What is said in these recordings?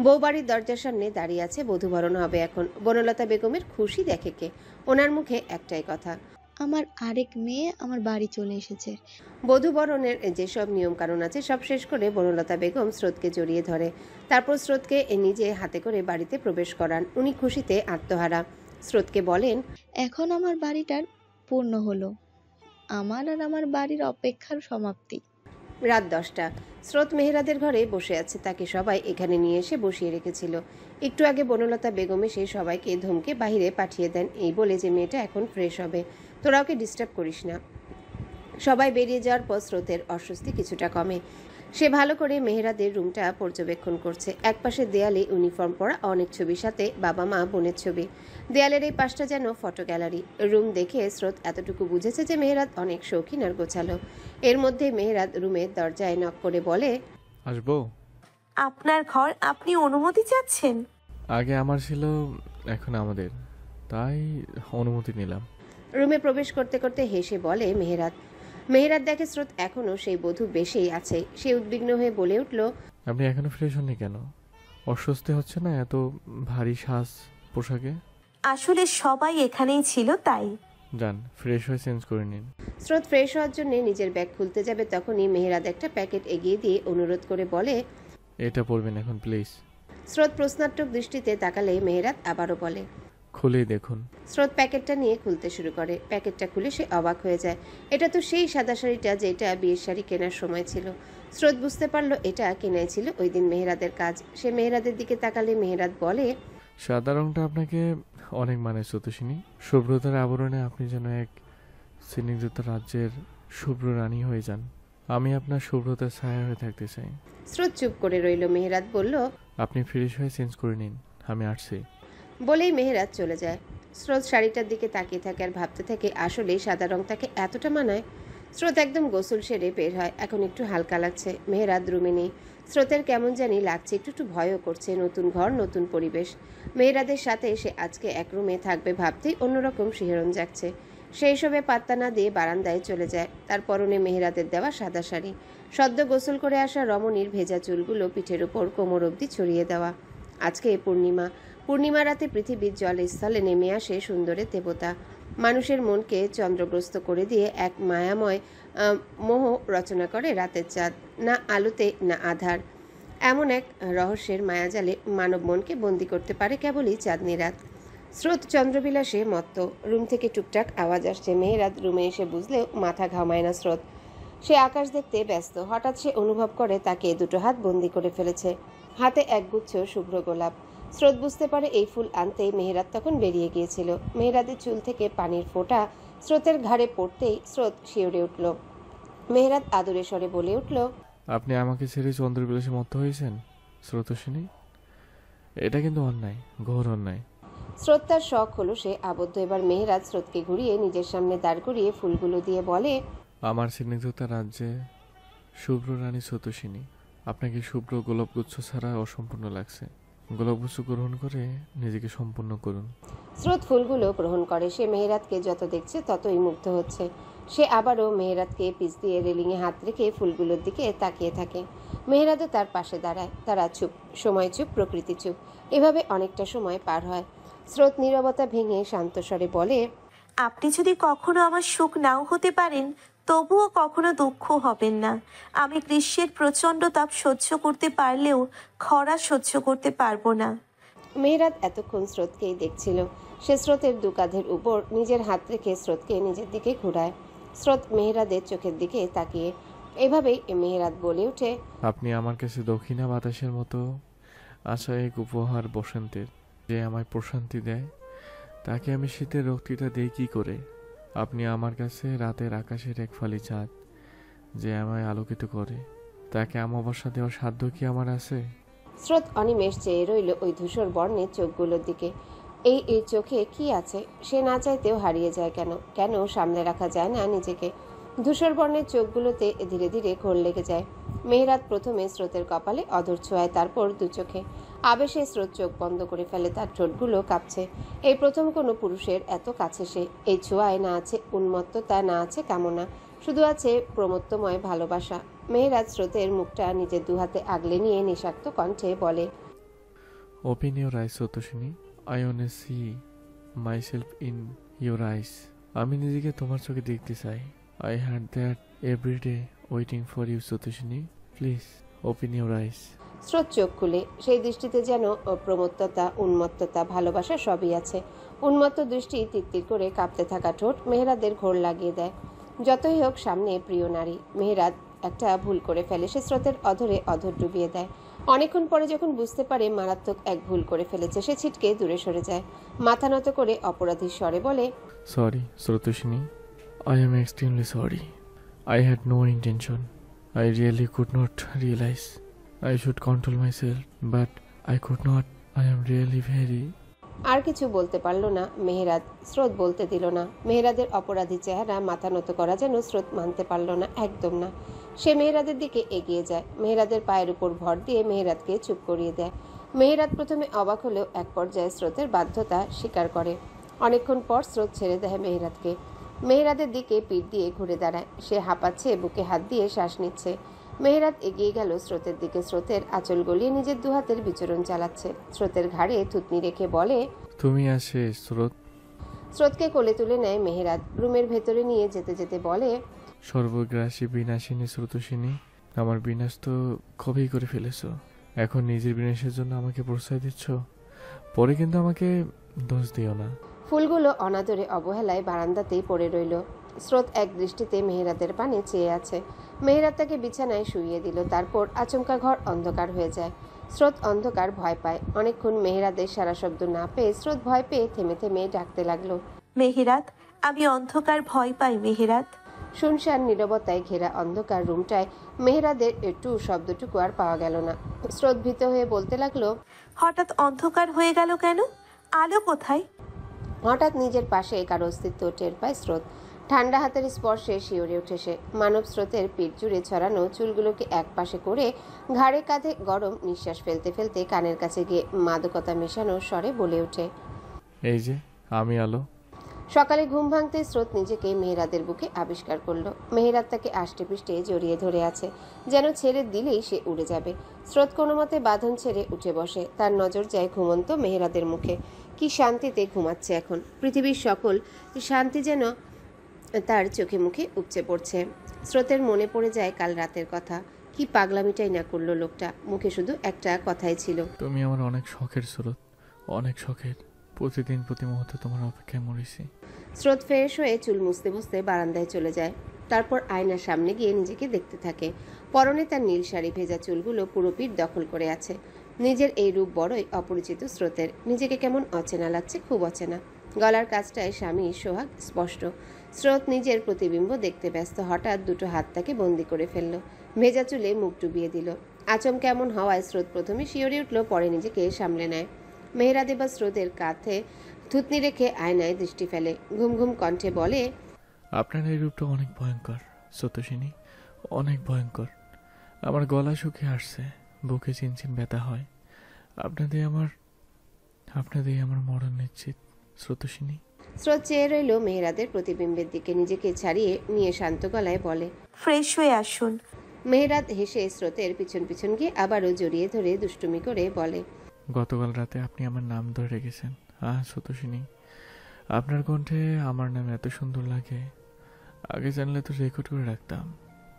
বউবাড়ির দরজার সামনে দাঁড়িয়ে আছে, বধূবরণ হবে এখন। বনলতা বেগমের খুশি দেখে কে? ওনার মুখে একটাই কথা, আমার আরেক মেয়ে আমার বাড়ি চলে এসেছে। বধূবরণের যেসব নিয়ম কানুন আছে সব শেষ করে বনলতা বেগম স্রোতকে জড়িয়ে ধরে, তারপর স্রোতকে নিজে হাতে করে বাড়িতে প্রবেশ করান। উনি খুশিতে আত্মহারা। স্রোতকে বলেন, এখন আমার বাড়িটার পূর্ণ হলো, আমার আর আমার বাড়ির অপেক্ষার সমাপ্তি। রাত 10টা। স্রোত মেহেরাদের ঘরে বসে আছে, তাকে সবাই এখানে নিয়ে এসে বসিয়ে রেখেছিল। একটু আগে বনলতা বেগম এসে সবাইকে ধমকে বাহিরে পাঠিয়ে দেন, এই বলে যে মেয়েটা এখন ফ্রেশ হবে, তোরা ওকে ডিস্টার্ব করিস না। সবাই বেরিয়ে যাওয়ার পর স্রোতের অস্বস্তি কিছুটা কমে। সে ভালো করে মেহেরাদের রুমটা পর্যবেক্ষণ করছে। একপাশে দেয়ালে ইউনিফর্ম পরা অনেক ছবির সাথে বাবা মা বোনের ছবি। দেয়ালের এই পাশটা যেন ফটো গ্যালারি। রুম দেখে স্রোত এতটুকু বুঝেছে যে মেহেরাদ অনেক শৌখিন আর গোছালো। এর মধ্যে মেহেরাদ রুমের দরজায় নক করে বলে, আসবো? আপনার ঘর, আপনি অনুমতি চাচ্ছেন? আগে আমার ছিল, এখন আমাদের, তাই অনুমতি নিলাম। রুমে প্রবেশ করতে করতে হেসে বলে মেহেরাদ। মেহেরাদ দেখে স্রোত এখনো সেই বধূ বেশেই আছে। সে উদ্বিগ্ন হয়ে বলে উঠল, আপনি এখনো ফ্রেশ হননি কেন? অস্বস্তি হচ্ছে না এত ভারী সাজ পোশাকে? আসলে সবাই এখানেই ছিল তাই। যান, ফ্রেশ হয়ে চেঞ্জ করে নিন। স্রোত ফ্রেশ হওয়ার জন্য নিজের ব্যাগ খুলতে যাবে, তখনই মেহেরাদ একটা প্যাকেট এগিয়ে দিয়ে অনুরোধ করে বলে, এটা পরবেন এখন প্লিজ। স্রোত প্রশ্নাত্মক দৃষ্টিতে তাকালে মেহেরাদ আবারও বলে। খুলেই দেখুন। স্রোত প্যাকেটটা নিয়ে খুলতে শুরু করে। প্যাকেটটা খুলে সে অবাক হয়ে যায়। এটা তো সেই সাদা শাড়িটা যেটা বিয়ের শাড়ি কেনার সময় ছিল। স্রোত বুঝতে পারলো এটা কেনাই ছিল ওই দিন মেহেরাদের কাজ। সে মেহেরাদের দিকে তাকালে মেহেরাদ বলে, সাদা রংটা আপনাকে অনেক মানে সতোষিনী। শুভ্রতার আবরণে আপনি যেন এক স্নিগ্ধ রাজ্যের শুভ্র রানী হয়ে যান। আমি আপনার শুভ্রতার ছায়া হয়ে থাকতে চাই। স্রোত চুপ করে রইল। মেহেরাদ বলল, আপনি ফ্রেশ হয়ে চেঞ্জ করে নিন, আমি আসছি। বলেই মেহেরাদ চলে যায়। স্রোত শাড়িটার দিকে তাকিয়ে থাকে আর ভাবতে থাকে আসলেই সাদা রং তাকে এতটা মানায়। স্রোত একদম গোসল সেরে বের হয়। এখন একটু হালকা লাগছে। মেহেরাদ রুমে নেই। স্রোতের কেমন জানি লাগছে, একটু একটু ভয়ও করছে। নতুন ঘর, নতুন পরিবেশ। মেহেরাদের সাথে সে আজকে এক রুমে থাকবে ভাবতেই অন্যরকম শিহরণ জাগছে। সেই সবে পাত্তা না দিয়ে বারান্দায় চলে যায়। তার পরনে মেহেরাদের দেওয়া সাদা শাড়ি। সদ্য গোসল করে আসা রমণীর ভেজা চুলগুলো পিঠের উপর কোমর অবধি ছড়িয়ে দেওয়া। আজকে পূর্ণিমা। পূর্ণিমা রাতে পৃথিবীর জলস্থলে নেমে আসে সুন্দরের দেবতা। মানুষের মনকে চন্দ্রগ্রস্ত করে দিয়ে এক মায়াময় মোহ রচনা করে রাতের চাঁদ। না আলোতে না আধার, এমন এক রহস্যের মায়াজালে মানব মনকে বন্দি করতে পারে কেবলই চাঁদনি রাত। স্রোত চন্দ্রবিলাসে মত্ত। রুম থেকে টুকটাক আওয়াজ আসছে। মেহেরাদ রুমে এসে বুঝলেও মাথা ঘামায় না স্রোত। সে আকাশ দেখতে ব্যস্ত। হঠাৎ সে অনুভব করে তাকে দুটো হাত বন্দি করে ফেলেছে। হাতে একগুচ্ছ শুভ্র গোলাপ। স্রোত বুঝতে পারে এই ফুল আনতেই মেহেরাদ তখন বেরিয়ে গিয়েছিল। মেহেরাদের চুল থেকে পানির ফোঁটা স্রোতের ঘাড়ে পড়তেই স্রোত শিউরে উঠল। মেহেরাদ আদুরে স্বরে বলে উঠল, আপনি আমাকে ছেড়ে চন্দ্রবিলাসে মত্ত হয়েছেন স্রোতস্বিনী। এটা কিন্তু অন্যায়, ঘোর অন্যায়। স্রোত তার শখ হলো সে আবদ্ধ। এবার মেহেরাদ স্রোতকে ঘুরিয়ে নিজের সামনে দাঁড় করিয়ে ফুলগুলো দিয়ে বলে, আমার স্নিগ্ধতা রাজ্যে শুভ্র রানী স্রোতস্বিনী, আপনাকে শুভ্র গোলাপগুচ্ছ ছাড়া অসম্পূর্ণ লাগছে। গোলাপগুচ্ছ গ্রহণ করে নিজেকে সম্পূর্ণ করুন। স্রোত ফুলগুলো গ্রহণ করে। সে মেহেরাদকে যত দেখছে ততই মুগ্ধ হচ্ছে। সে আবারও মেহেরাদকে পিছ দিয়ে রেলিংয়ে হাত রেখে ফুলগুলোর দিকে তাকিয়ে থাকে। মেহেরাদও তার পাশে দাঁড়ায়। তারা চুপ, সময় চুপ, প্রকৃতি চুপ। এভাবে অনেকটা সময় পার হয়। স্রোত নীরবতা ভেঙে শান্ত স্বরে বলে, আপনি যদি কখনো আমার সুখ নাও হতে পারেন, তবুও কখনো দুঃখ হবেন না। আমি গ্রীষ্মের প্রচণ্ড তাপ সহ্য করতে পারলেও খরা সহ্য করতে পারবো না। মেহেরাদ এতক্ষণ স্রোতকেই দেখছিল। সে স্রোতের দু কাঁধের উপর নিজের হাত রেখে স্রোতকে নিজের দিকে ঘুরায়। স্রোত মেহেরাদের চোখের দিকে তাকিয়ে। এভাবেই মেহেরাদ বলে ওঠে, আপনি আমার কাছে দক্ষিণা বাতাসের মতো আশা এক উপহার বসন্তের। যে আমায় প্রশান্তি দেয় তাকে আমি শীতের রক্তিটা দেই কি করে? আপনি আমার কাছে রাতের আকাশের এক ফালি চাঁদ, যে আমায় আলোকিত করে। তাকে অমাবস্যা দেওয়ার সাধ্য কি আমার আছে? স্রোত অনিমেষ চেয়ে রইল ওই ধূসর বর্ণের চোখগুলোর দিকে। এই চোখে কি আছে? সে না চাইতেও হারিয়ে যায় কেন? কেন সামনে রাখা যায় না নিজেকে? ধূসর বর্ণের চোখগুলোতে ধীরে ধীরে ঘোর লেগে যায়। মেহেরাদ প্রথমে স্রোতের কপালে অধর ছোঁয়ায়, তারপর দু চোখে। আবেশে স্রোত চোখ বন্ধ করে ফেলে। তার ঠোঁটগুলো কাঁপছে। এই প্রথম কোনো পুরুষের এত কাছে সে। এই ছোঁয়ায় না আছে উন্মত্ততা, না আছে কামনা, শুধু আছে প্রমত্তময় ভালোবাসা। মেহেরাত স্রোতের মুখটা নিজের দুহাতে আগলে নিয়ে নিঃস্বার্থ কণ্ঠে বলে, open your eyes Satoshini, I want see myself in your eyes. আমি নিজেকে তোমার চোখে দেখতে চাই। I had that every day waiting for you Satoshini, please open your eyes. স্রোত চোখ খুলে, সেই দৃষ্টিতে যেন প্রমত্ততা, উন্মত্ততা, ভালোবাসা সবই আছে। উন্মত্ত দৃষ্টি তিরতির করে কাঁপতে থাকা ঠোঁট মেহেরাদের ঘোর লাগিয়ে দেয়। যতই হোক সামনে প্রিয় নারী। মেহেরাদ একটা ভুল করে ফেলে, সে স্রোতের অধরে অধর ডুবিয়ে দেয়। অনেকক্ষণ পরে যখন বুঝতে পারে মারাত্মক এক ভুল করে ফেলেছে, সে ছিটকে দূরে সরে যায়। মাথা নত করে অপরাধীর স্বরে বলে, sorry সতোষিনী, I am extremely sorry. I had no intention. I really could not realize. I should control myself, but I could not. I am really very. আর কিছু বলতে পারল না মেহেরাদ। স্রোত বলতে দিল না। মেহেরাদের অপরাধী চেহারা, মাথা নত করা যেন স্রোত মানতে পারল না, একদম না। সে মেহেরাদের দিকে এগিয়ে যায়, মেহেরাদের পায়ের উপর ভর দিয়ে মেহেরাদকে চুপ করিয়ে দেয়। মেহেরাদ প্রথমে অবাক হলেও এক পর্যায়ে স্রোতের বাধ্যতা স্বীকার করে। অনেকক্ষণ পর স্রোত ছেড়ে দেয় মেহেরাদকে। মেহেরাদের দিকে পিঠ দিয়ে ঘুরে দাঁড়ায়। সে হাঁপাচ্ছে, বুকে হাত দিয়ে শ্বাস নিচ্ছে। মেহেরাদ এগিয়ে গেল স্রোতের দিকে। স্রোতের আঁচল গলিয়ে নিজের দুহাতের বিচরণ চালাচ্ছে। স্রোতের ঘাড়ে থুতনি রেখে বলে, তুমি আসে স্রোত। স্রোতকে কোলে তুলে নেয় মেহেরাদ। রুমের ভেতরে নিয়ে যেতে যেতে বলে, সর্বগ্রাসী বিনাশিনী স্রোতসিনী, আমার বিনাশ তো কবেই করে ফেলেছো। এখন নিজের বিনাশের জন্য আমাকে প্রশ্রয় দিচ্ছ। পরে কিন্তু আমাকে দোষ দিও না। ফুলগুলো অনাদরে অবহেলায় বারান্দাতেই পড়ে রইল। স্রোত এক দৃষ্টিতে মেহেরাদের পানে চেয়ে আছে। মেহেরাদ তাকে বিছানায় শুইয়ে দিল। তারপর আচমকা ঘর অন্ধকার হয়ে যায়। স্রোত অন্ধকার ভয় পায়। অনেকক্ষণ মেহেরাদের সারা শব্দ না পেয়ে স্রোত ভয় পেয়ে থেমে থেমে ডাকতে লাগলো, মেহেরাত, আমি অন্ধকার ভয় পাই মেহেরাত। শুনশান নীরবতায় ঘেরা অন্ধকার রুমটায় মেহেরাদের একটু শব্দটুকু আর পাওয়া গেল না। স্রোত ভীত হয়ে বলতে লাগলো, হঠাৎ অন্ধকার হয়ে গেল কেন? আলো কোথায়? হঠাৎ নিজের পাশে কারো অস্তিত্ব টের পায় স্রোত। ঠান্ডা হাতের স্পর্শে শিউরে উঠে সে। মানব স্রোতের পিঠ জুড়ে ছড়ানো চুলগুলোকে এক পাশে করে ঘাড়ে কাঁধে গরম নিঃশ্বাস ফেলতে ফেলতে কানের কাছে গিয়ে মাদকতা মেশানো স্বরে বলে ওঠে, এই যে আমি আলো। সকালে ঘুম ভাঙতে স্রোত নিজেকে মেহেরাদের বুকে আবিষ্কার করলো। মেহেরাদ তাকে আষ্টে পৃষ্ঠে জড়িয়ে ধরে আছে, যেন ছেড়ে দিলেই সে উড়ে যাবে। স্রোত কোনো মতে বাঁধন ছেড়ে উঠে বসে। তার নজর যায় ঘুমন্ত মেহেরাদের মুখে। কি শান্তিতে ঘুমাচ্ছে এখন। পৃথিবীর সকল শান্তি যেন তার চোখে মুখে উপচে পড়ছে। স্রোতের মনে পড়ে যায় কাল রাতের কথা। কি পাগলামিটাই না করলো লোকটা। মুখে শুধু একটা কথাই ছিল, তুমি আমার অনেক শখের স্রোত, অনেক শখের। প্রতিদিন প্রতি মুহূর্তে তোমার অপেক্ষায় মরেছি। স্রোত ফ্রেশ হয়ে চুল মুছতে মুছতে বারান্দায় চলে যায়। তারপর আয়নার সামনে গিয়ে নিজেকে দেখতে থাকে। পরনে তার নীল শাড়ি, ভেজা চুলগুলো পুরো পিঠ দখল করে আছে। নিজের এই রূপ বড়ই অপরিচিত স্রোতের। নিজেকে কেমন অচেনা লাগছে, খুব অচেনা। গলার কাছটায় স্বামীর সোহাগ স্পষ্ট। স্রোত নিজের প্রতিবিম্ব দেখতে ব্যস্ত। হঠাৎ দুটো হাত তাকে বন্দি করে ফেলল। ভেজা চুলে মুখ ডুবিয়ে দিল। আচম কেমন হওয়ায় স্রোত প্রথমে শিওরে উঠল, পরে নিজেকে সামলে নেয়। মেহেরাদ এবার স্রোতের কাঁধে থুতনি রেখে আয়নায় দৃষ্টি ফেলে। ঘুম ঘুম কণ্ঠে বলে, আপনার এই রূপটা অনেক ভয়ঙ্কর সতোষিনী, অনেক ভয়ঙ্কর। আমার গলা শুকিয়ে আসছে, বুকে চিনচিন ব্যথা হয়। আপনাদের আমার মরণ নিশ্চিত স্রোতসিনী। স্রোত চেয়ে রইল মেহেরাদের প্রতিবিম্বের দিকে। নিজেকে ছাড়িয়ে নিয়ে শান্ত গলায় বলে, ফ্রেশ হয়ে আসুন। মেহেরাদ হেসে স্রোতের পিছন পিছন গিয়ে আবারও জড়িয়ে ধরে দুষ্টুমি করে বলে, গতকাল রাতে আপনি আমার নাম ধরে রেখেছেন। সতোষিনী, আপনার কণ্ঠে আমার নাম এত সুন্দর লাগে। আগে জানলে তো রেকর্ড করে রাখতাম,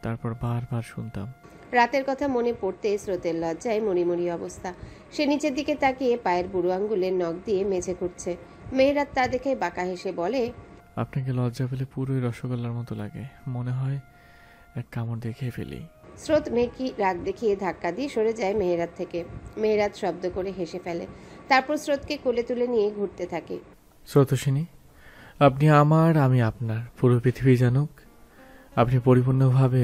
তারপর বারবার শুনতাম। রাতের কথা মনে পড়তে স্রোতের লজ্জায় মরিমরি অবস্থা। সে নিচের দিকে তাকিয়ে পায়ের বুড়ো আঙ্গুলের নখ দিয়ে মেঝে খুঁড়ছে। মেহেরাদ তা দেখে বাঁকা হেসে বলে, আপনাকে লজ্জা পেলে পুরোই রসগোল্লার মতো লাগে। মনে হয় এক কামড় দেখে ফেলি। স্রোত মেকি রাগ দেখিয়ে ধাক্কা দিয়ে সরে যায় মেহেরাদ থেকে। মেহেরাদ শব্দ করে হেসে ফেলে। তারপর স্রোতকে কোলে তুলে নিয়ে ঘুরতে থাকে। স্রোতসিনী, আপনি আমার, আমি আপনার। পুরো পৃথিবী জানুক আপনি পরিপূর্ণভাবে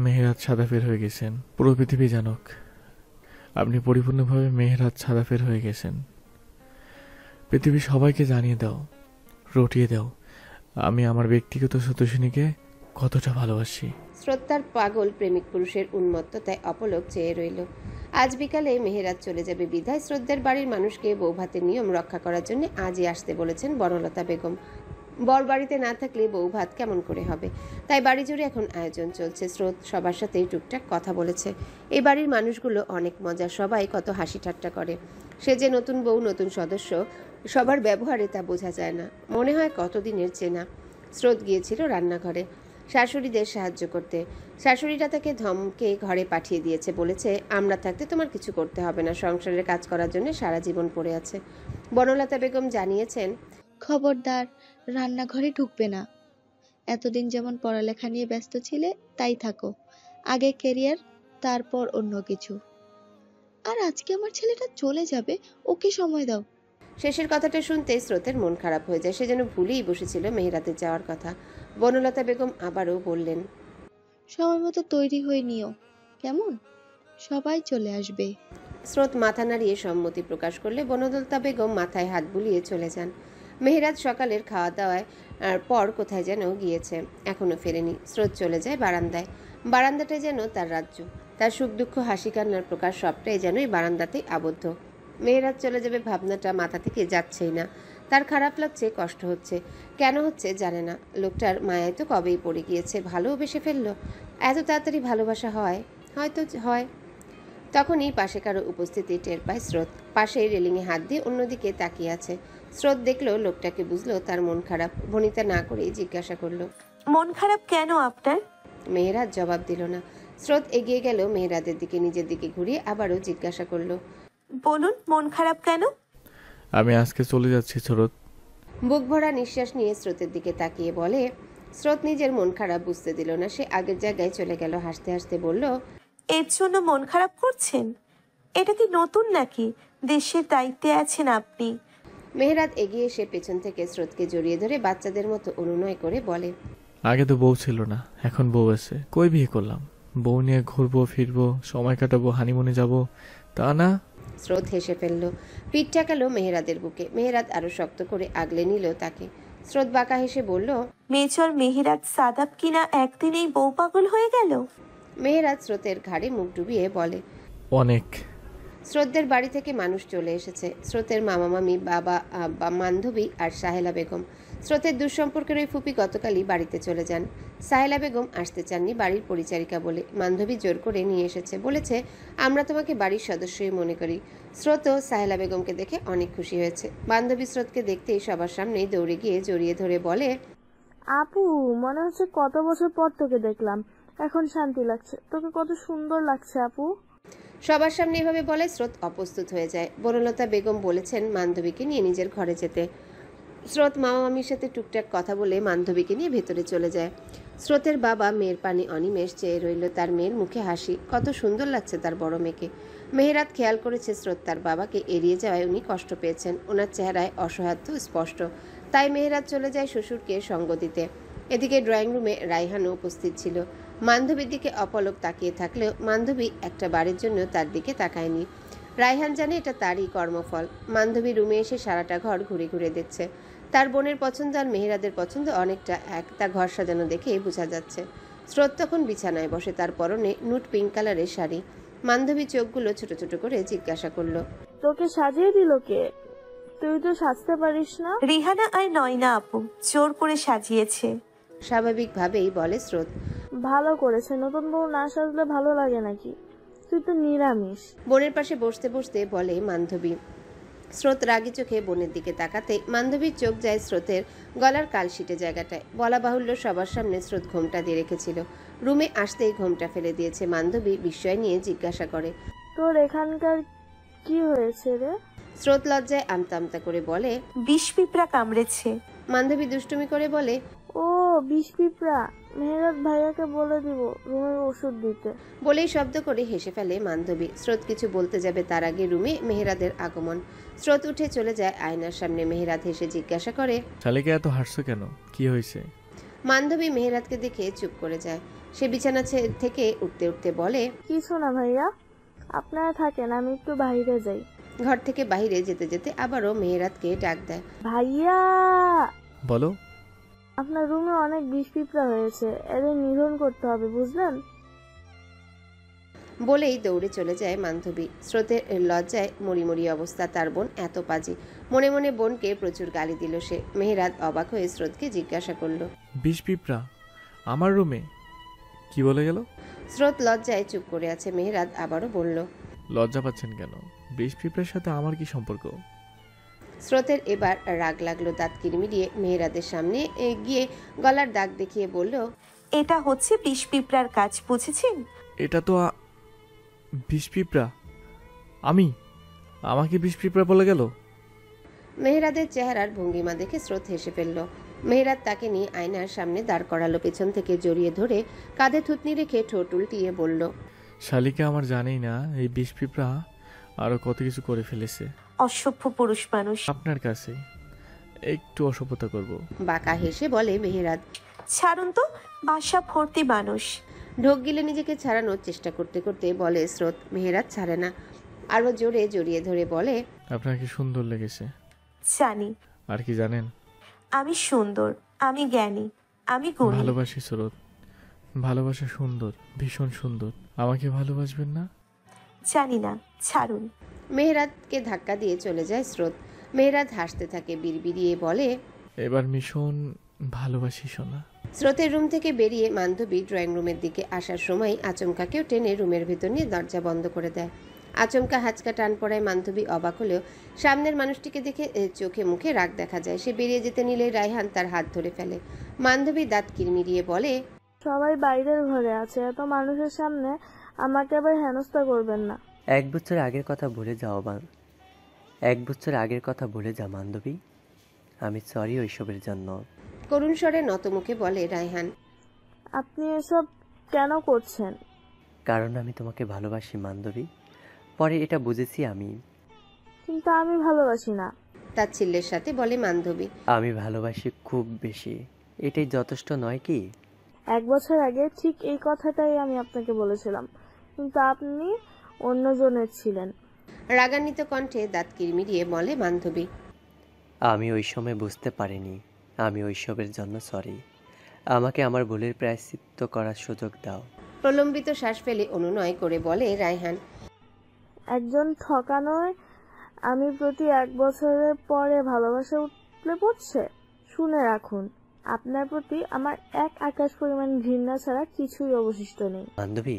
মেহেরাদ সাদাফের হয়ে গেছেন। পুরো পৃথিবী জানুক আপনি পরিপূর্ণভাবে মেহেরাদ সাদাফের হয়ে গেছেন। পৃথিবী সবাইকে জানিয়ে দাও, রটিয়ে দাও, আমি আমার ব্যক্তিগত সতোষিনীকে কতটা ভালোবাসি। স্রোত তার পাগল প্রেমিক পুরুষের উন্মত্ততায় অপলক চেয়ে রইল। আজ বিকালে মেহেরাদ চলে যাবে বিধায় স্রোতদের বাড়ির মানুষকে বৌভাতের নিয়ম রক্ষা করার জন্য আজই আসতে বলেছেন বনলতা বেগম। বর বাড়িতে না থাকলে বউ ভাত কেমন করে হবে, তাই বাড়ি জুড়ে এখন আয়োজন চলছে। স্রোত সবার সাথেই টুকটাক কথা বলেছে। এই বাড়ির মানুষগুলো অনেক মজা, সবাই কত হাসি ঠাট্টা করে। সে যে নতুন বউ, নতুন সদস্য, সবার ব্যবহারে তা বোঝা যায় না, মনে হয় কতদিনের চেনা। স্রোত গিয়েছিল রান্নাঘরে শাশুড়িদের সাহায্য করতে। শাশুড়িরা তাকে ধমকে ঘরে পাঠিয়ে দিয়েছে, বলেছে আমরা থাকতে তোমার কিছু করতে হবে না, সংসারের কাজ করার জন্য সারা জীবন পড়ে আছে। বনলতা বেগম জানিয়েছেন, খবরদার রান্নাঘরে ঢুকবে না। এতদিন যেমন পড়ালেখা নিয়ে ব্যস্ত ছিলে তাই থাকো, আগে ক্যারিয়ার তারপর অন্য কিছু। আর আজকে আমার ছেলেটা চলে যাবে, ওকে সময় দাও। শেষের কথাটা শুনতে স্রোতের মন খারাপ হয়ে যায়। সে যেন ভুলেই বসেছিল মেহেরাতের যাওয়ার কথা। বনলতা বেগম আবারও বললেন, সময় মতো তৈরি হয়ে নিও কেমন, সবাই চলে আসবে। স্রোত মাথা নাড়িয়ে সম্মতি প্রকাশ করলে বনলতা বেগম মাথায় হাত বুলিয়ে চলে যান। মেহেরাত সকালের খাওয়া দাওয়ায় পর কোথায় যেন গিয়েছে, এখনো ফেরেনি। স্রোত চলে যায় বারান্দায়। বারান্দাটাই যেন তার রাজ্য, তার সুখ দুঃখ হাসি কান্নার প্রকাশ সবটাই যেন এই বারান্দাতেই আবদ্ধ। মেহেরাত চলে যাবে ভাবনাটা মাথা থেকে যাচ্ছেই না। তার খারাপ লাগছে, কষ্ট হচ্ছে, কেন হচ্ছে জানে না। লোকটার মায়ায় তো কবেই পড়ে গিয়েছে, ভালোবেসে ফেললো। এত তাড়াতাড়ি ভালোবাসা হয়? হয়তো হয়। তখনই পাশে কারো উপস্থিতি টের পায় স্রোত। পাশে রেলিংয়ে হাত দিয়ে অন্যদিকে তাকিয়ে আছে। স্রোত দেখলো লোকটাকে, বুঝলো তার মন খারাপ। ভনিতা না করেই জিজ্ঞাসা করলো, মন খারাপ কেন আপনার? মেহেরাত জবাব দিল না। স্রোত এগিয়ে গেল মেহেরাদের দিকে, নিজের দিকে ঘুরিয়ে আবারও জিজ্ঞাসা করলো, বলুন মন খারাপ কেন? আমি আজকে চলে যাচ্ছি স্রোত। বুক ভরা নিঃশ্বাস নিয়ে স্রোতের দিকে তাকিয়ে বলে। স্রোত নিজের মন খারাপ বুঝতে দিল না, সে আগের জায়গায় চলে গেল। হাসতে হাসতে বলল, এর জন্য মন খারাপ করছেন? এটা কি নতুন নাকি? দেশের দায়িত্বে আছেন আপনি। মেহেরাত এগিয়ে এসে পেছন থেকে স্রোতকে জড়িয়ে ধরে বাচ্চাদের মতো অনুনয় করে বলে, আগে তো বউ ছিল না, এখন বউ আছে, কই বিয়ে করলাম? বউ নিয়ে ঘুরবো ফিরবো, সময় কাটাবো, হানিমুনে যাব, তা না। স্রোত হেসে ফেলল, পিঠ ঠেকালো মেহেরাদের বুকে। মেহেরাত আরো শক্ত করে আগলে নিল তাকে। স্রোত বাঁকা হেসে বলল, মেজর মেহেরাত সাদাব কিনা একদিনেই বউ পাগল হয়ে গেল? মেহেরাত স্রোতের ঘাড়ে মুখ ডুবিয়ে বলে, অনেক। স্রোতদের বাড়ি থেকে মানুষ চলে এসেছে। স্রোতের মামা মামি, বাবা, বান্ধবী আর সাহেলা বেগম। স্রোতের দুঃসম্পর্কের ওই ফুপি গতকালই বাড়িতে চলে যান। সাহেলা বেগম আসতে চাননি বাড়ির পরিচারিকা বলে, বান্ধবী জোর করে নিয়ে এসেছে। বলেছে আমরা তোমাকে বাড়ির সদস্যই মনে করি। স্রোতও সাহেলা বেগমকে দেখে অনেক খুশি হয়েছে। বান্ধবী স্রোতকে দেখতেই সবার সামনেই দৌড়ে গিয়ে জড়িয়ে ধরে বলে, আপু, মনে হচ্ছে কত বছর পর তোকে দেখলাম, এখন শান্তি লাগছে। তোকে কত সুন্দর লাগছে আপু। সবার সামনে এভাবে বলে স্রোত অপ্রস্তুত হয়ে যায়। বনলতা বেগম বলেছেন বান্ধবীকে নিয়ে নিজের ঘরে যেতে। স্রোত মামা মামির সাথে টুকটাক কথা বলে বান্ধবীকে নিয়ে ভেতরে চলে যায়। স্রোতের বাবা মেয়ের পানি অনিমেষ চেয়ে রইল, তার মেয়ের মুখে হাসি, কত সুন্দর লাগছে তার বড় মেয়েকে। মেহেরাত খেয়াল করেছে স্রোত তার বাবাকে এড়িয়ে যাওয়ায় উনি কষ্ট পেয়েছেন, ওনার চেহারায় অসহায়ত্ব স্পষ্ট। তাই মেহেরাত চলে যায় শ্বশুরকে সঙ্গ দিতে। এদিকে ড্রয়িং রুমে রায়হানও উপস্থিত ছিল। বান্ধবীর দিকে অপলক তাকিয়ে থাকলেও বান্ধবী একটা বারের জন্য তার দিকে তাকায়নি। রায়হান জানে এটা তারই কর্মফল। বান্ধবী রুমে এসে সারাটা ঘর ঘুরে ঘুরে দেখছে। তার বোনের পছন্দ আর মেহেরাদের পছন্দ অনেকটা এক, তার ঘর সাজানো দেখে বোঝা যাচ্ছে। স্রোত তখন বিছানায় বসে, তার পরনে নুট পিঙ্ক কালারের শাড়ি। বান্ধবী চোখগুলো ছোট ছোট করে জিজ্ঞাসা করলো, তোকে সাজিয়ে দিল কে? তুই তো সাজতে পারিস না। রিহানা আর নয়না আপু জোর করে সাজিয়েছে। স্বাভাবিকভাবেই বলে স্রোত। ভালো করেছে, নতুন বউ না সাজলে ভালো লাগে নাকি? তুই তো নিরামিষ। বোনের পাশে বসতে বসতে বলে বান্ধবী। স্রোত রাগি চোখে বোনের দিকে তাকাতে বান্ধবীর চোখ যায় স্রোতের গলার কালশিটে জায়গাটায়। বলা বাহুল্য সবার সামনে স্রোত ঘোমটা দিয়ে রেখেছিল, রুমে আসতেই ঘোমটা ফেলে দিয়েছে। বান্ধবী বিস্ময় নিয়ে জিজ্ঞাসা করে, তোর এখানকার কি হয়েছে রে? স্রোত লজ্জায় আমতা আমতা করে বলে, বিষ পিঁপড়া কামড়েছে। বান্ধবী দুষ্টুমি করে বলে, ও বিষ পিঁপড়া, মেহেরাত ভাইয়াকে বলে দিব রুমের ওষুধ দিতে। বলেই শব্দ করে হেসে ফেলে বান্ধবী। স্রোত কিছু বলতে যাবে তার আগে রুমে মেহেরাদের আগমন। স্রোত উঠে চলে যায় আয়নার সামনে। মেহেরাত হেসে জিজ্ঞাসা করে, শালিকে এত হাসছো কেন, কি হয়েছে? বান্ধবী মেহেরাতকে দেখে চুপ করে যায়। সে বিছানা থেকে উঠতে উঠতে বলে, কিছু না ভাইয়া, আপনারা থাকেন, আমি একটু বাইরে যাই। ঘর থেকে বাইরে যেতে যেতে আবারও মেহেরাতকে ডাক দেয়। ভাইয়া, বলো। আপনার রুমে অনেক বিষ পিঁপড়া হয়েছে, এদের নিধন করতে হবে, বুঝলেন? বলেই দৌড়ে চলে যায় বান্ধবী। স্রোতের লজ্জায় মরিমরি অবস্থা, তার বোন এত পাজি। মনে মনে বোনকে প্রচুর গালি দিল সে। মেহেরাত অবাক হয়ে স্রোতকে জিজ্ঞাসা করলো, বিষ পিঁপড়া আমার রুমে? কি বলে গেল? স্রোত লজ্জায় চুপ করে আছে। মেহেরাত আবারও বলল, লজ্জা পাচ্ছেন কেন? বিষ পিঁপড়ার সাথে আমার কি সম্পর্ক? স্রোতের এবার রাগ লাগলো। দাঁত কিরমিরিয়ে মেহেরাদের সামনে গিয়ে গলার দাগ দেখিয়ে বলল, এটা হচ্ছে বিষ পিঁপড়ার কাজ, বুঝেছেন? এটা তো বিষ পিঁপড়া। আমাকে বিষ পিঁপড়া বলে গেল? মেহেরাদের চেহারার ভঙ্গিমা দেখে স্রোত হেসে ফেলল। মেহেরাত তাকে নিয়ে আয়নার সামনে দাঁড় করালো। পেছন থেকে জড়িয়ে ধরে কাঁধে থুতনি রেখে ঠোঁট উল্টিয়ে বলল, শালিকা আমার জানেই না এই বিষ পিঁপড়া আরো কত কিছু করে ফেলেছে। অসভ্য পুরুষ মানুষ। আপনার কাছে একটু অসভ্যতা করব। বাঁকা হেসে বলে মেহেরাত। ছাড়ুন তো, বাসা ভর্তি মানুষ। ঢোক গিলে নিজেকে ছাড়ানোর চেষ্টা করতে করতে বলে স্রোত। মেহেরাত ছাড়ে না, আরো জোরে জড়িয়ে ধরে বলে, আপনার কি সুন্দর লেগেছে? জানি। আর কি জানেন? আমি সুন্দর, আমি জ্ঞানী, আমি গুণী। ভালোবাসি স্রোত, ভালোবাসা সুন্দর, ভীষণ সুন্দর। আমাকে ভালোবাসবেন না? জানি না, ছাড়ুন। মেহেরাতকে ধাক্কা দিয়ে চলে যায় স্রোত। মেহেরাত হাসতে থাকে, বিড়বিড়িয়ে বলে, এবার ভীষণ ভালোবাসি সোনা। স্রোতের রুম থেকে বেরিয়ে বান্ধবী ড্রয়িং রুমের দিকে আসার সময় আচমকাকেও টেনে রুমের ভিতর নিয়ে দরজা বন্ধ করে দেয়। আচমকা হাঁচকা টান পড়ায় বান্ধবী অবাক হলেও সামনের মানুষটিকে দেখে চোখে মুখে রাগ দেখা যায়। সে বেরিয়ে যেতে নিলে রায়হান তার হাত ধরে ফেলে। বান্ধবী দাঁত কিরমিরিয়ে বলে, সবাই বাইরের ঘরে আছে, এত মানুষের সামনে আমাকে আবার হেনস্থা করবেন না। 1 বছর আগের কথা ভুলে যাও 1 বছর আগের কথা ভুলে যা বান্ধবী। আমি সরি ওইসবের জন্য। করুণ স্বরে নতমুখে বলে রায়হান। আপনি এসব কেন করছেন? কারণ আমি তোমাকে ভালোবাসি বান্ধবী। পরে এটা বুঝেছি আমি। কিন্তু আমি ভালোবাসি না। তাচ্ছিল্যের সাথে বলে বান্ধবী। আমি ভালোবাসি খুব বেশি, এটাই যথেষ্ট নয় কি? 1 বছর আগে ঠিক এই কথাটাই আমি আপনাকে বলেছিলাম, কিন্তু আপনি অন্যজনের ছিলেন। রাগান্বিত কণ্ঠে দাঁত কিরমিরিয়ে বলে বান্ধবী। আমি ওই সময় বুঝতে পারিনি। আমি ওইসবের জন্য সরি। আমাকে আমার ভুলের প্রায়শ্চিত্ত করার সুযোগ দাও। প্রলম্বিত শ্বাস ফেলে অনুনয় করে বলে রায়হান। একজন ঠকানোয় আমি প্রতি 1 বছরের পরে ভালোবাসা উঠলে পড়ছে। শুনে রাখুন, আপনার প্রতি আমার 1 আকাশ পরিমাণ ঘৃণা ছাড়া কিছুই অবশিষ্ট নেই। বান্ধবী,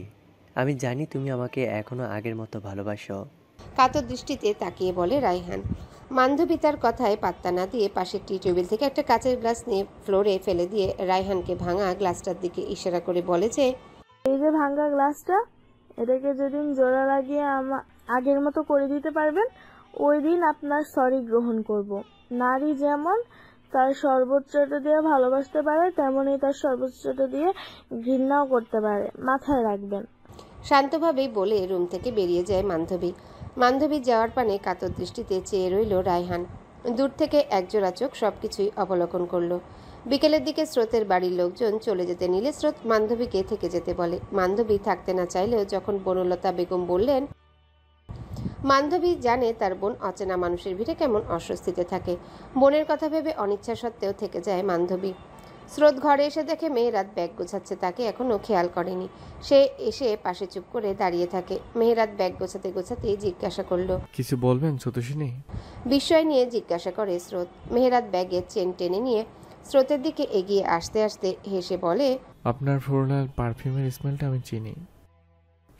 আমি জানি তুমি আমাকে এখনো আগের মতো ভালোবাসো। কাতর দৃষ্টিতে তাকিয়ে বলে রায়হান। বান্ধবী তার কথায় পাত্তা না দিয়ে পাশের টি টেবিল থেকে একটা কাচের গ্লাস নিয়ে ফ্লোরে ফেলে দিয়ে রায়হানকে ভাঙা গ্লাসটার দিকে ইশারা করে বলে যে, এই যে ভাঙ্গা গ্লাসটা, এটাকে যেদিন জোড়া লাগিয়ে আগের মতো করে দিতে পারবেন, ওই দিন আপনার সরি গ্রহণ করব। নারী যেমন তার সর্বোচ্চটা দিয়ে ভালোবাসতে পারে, তেমনই তার সর্বোচ্চটা দিয়ে ঘৃণাও করতে পারে, মাথায় রাখবেন। শান্তভাবেই বলে রুম থেকে বেরিয়ে যায় বান্ধবী। বান্ধবী যাওয়ার পানে কাতর দৃষ্টিতে চেয়ে রইল রায়হান। দূর থেকে একজোড়া চোখ সবকিছুই অবলোকন করলো। বিকেলের দিকে স্রোতের বাড়ির লোকজন চলে যেতে নিলে স্রোত বান্ধবীকে থেকে যেতে বলে। বান্ধবী থাকতে না চাইলেও যখন বনলতা বেগম বললেন, বান্ধবী জানে তার বোন অচেনা মানুষের ভিড়ে কেমন অস্বস্তিতে থাকে। বোনের কথা ভেবে অনিচ্ছা সত্ত্বেও থেকে যায় বান্ধবী। স্রোত ঘরে এসে দেখে মেহেরাত ব্যাগ গোছাচ্ছে, তাকে এখনো খেয়াল করেনি। সে এসে পাশে চুপ করে দাঁড়িয়ে থাকে। মেহেরাত ব্যাগ গোছাতে গোছাতেই জিজ্ঞাসা করলো, কিছু বলবেন ছোটসিনী? বিস্ময় নিয়ে জিজ্ঞাসা করে স্রোত। মেহেরাত ব্যাগের চেন টেনে নিয়ে স্রোতের দিকে এগিয়ে আসতে আসতে হেসে বলে, আপনার ফ্লোরাল পারফিউমের স্মেলটা আমি চিনি।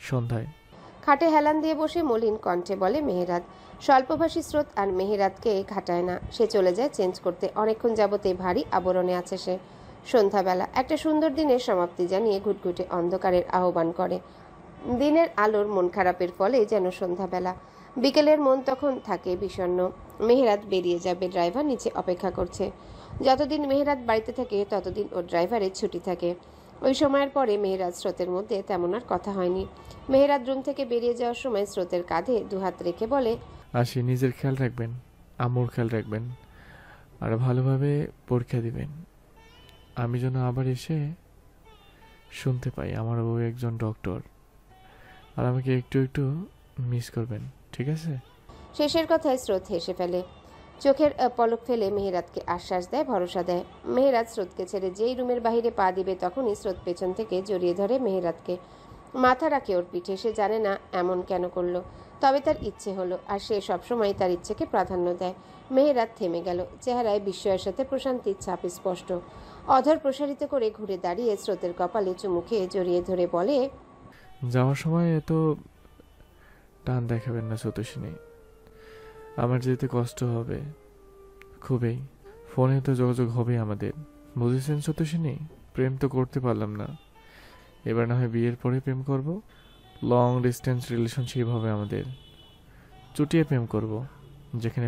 সন্ধ্যায় খাটে হেলান দিয়ে বসে মলিন কণ্ঠে বলে মেহেরাত। স্বল্পভাষী স্রোত আর মেহেরাতকে ঘাটায় না। সে চলে যায় চেঞ্জ করতে। অনেকক্ষণ যাবতে ভারী আবরণে আছে সে। সন্ধ্যাবেলা একটা সুন্দর দিনের সমাপ্তি জানিয়ে ঘুটঘুটে অন্ধকারের আহ্বান করে। দিনের আলোর মন খারাপের ফলে যেন সন্ধ্যাবেলা। বিকেলের মন তখন থাকে বিষণ্ণ। মেহেরাত বেরিয়ে যাবে, ড্রাইভার নিচে অপেক্ষা করছে। যতদিন মেহেরাত বাড়িতে থাকে ততদিন ওর ড্রাইভারের ছুটি থাকে। ওই সময়ের পরে মেহেরাত স্রোতের মধ্যে তেমন আর কথা হয়নি। মেহেরাত রুম থেকে বেরিয়ে যাওয়ার সময় স্রোতের কাঁধে দুহাত রেখে বলে, আসি, নিজের খেয়াল রাখবেন, আম্মুর খেয়াল রাখবেন, আর ভালোভাবে পরীক্ষা দিবেন। আমি যেন আবার এসে শুনতে পাই আমার বউ একজন ডক্টর, আর আমাকে একটু একটু মিস করবেন, ঠিক আছে? শেষের কথায় স্রোত হেসে ফেলে। চোখের পলক ফেলে মেহেরাতকে আশ্বাস দেয়, ভরসা দেয়। মেহেরাত স্রোতকে ছেড়ে যেই রুমের বাহিরে পা দিবে তখনই স্রোত পেছন থেকে জড়িয়ে ধরে মেহেরাতকে। মাথা রাখে ওর পিঠে। সে জানে না এমন কেন করলো, তবে তার ইচ্ছে হলো, আর সে সবসময় তার ইচ্ছেকে প্রাধান্য দেয়। মেহেরাত থেমে গেল। চেহারায় বিস্ময়ের সাথে প্রশান্তির ছাপ স্পষ্ট। অধর প্রসারিত করে ঘুরে দাঁড়িয়ে স্রোতের কপালে চুমু খেয়ে জড়িয়ে ধরে বলে, যাওয়ার সময় এত টান দেখাবেন না সতোষিনী, আমার যেতে কষ্ট হবে খুবই। ফোনে তো যোগাযোগ হবে আমাদের, বুঝেছেন সতোষিনী? প্রেম তো করতে পারলাম না, এবার না হয় বিয়ের পরে প্রেম করব। লং ডিস্টেন্স রিলেশনশিপ হবে আমাদের, চুটিয়ে প্রেম করব, যেখানে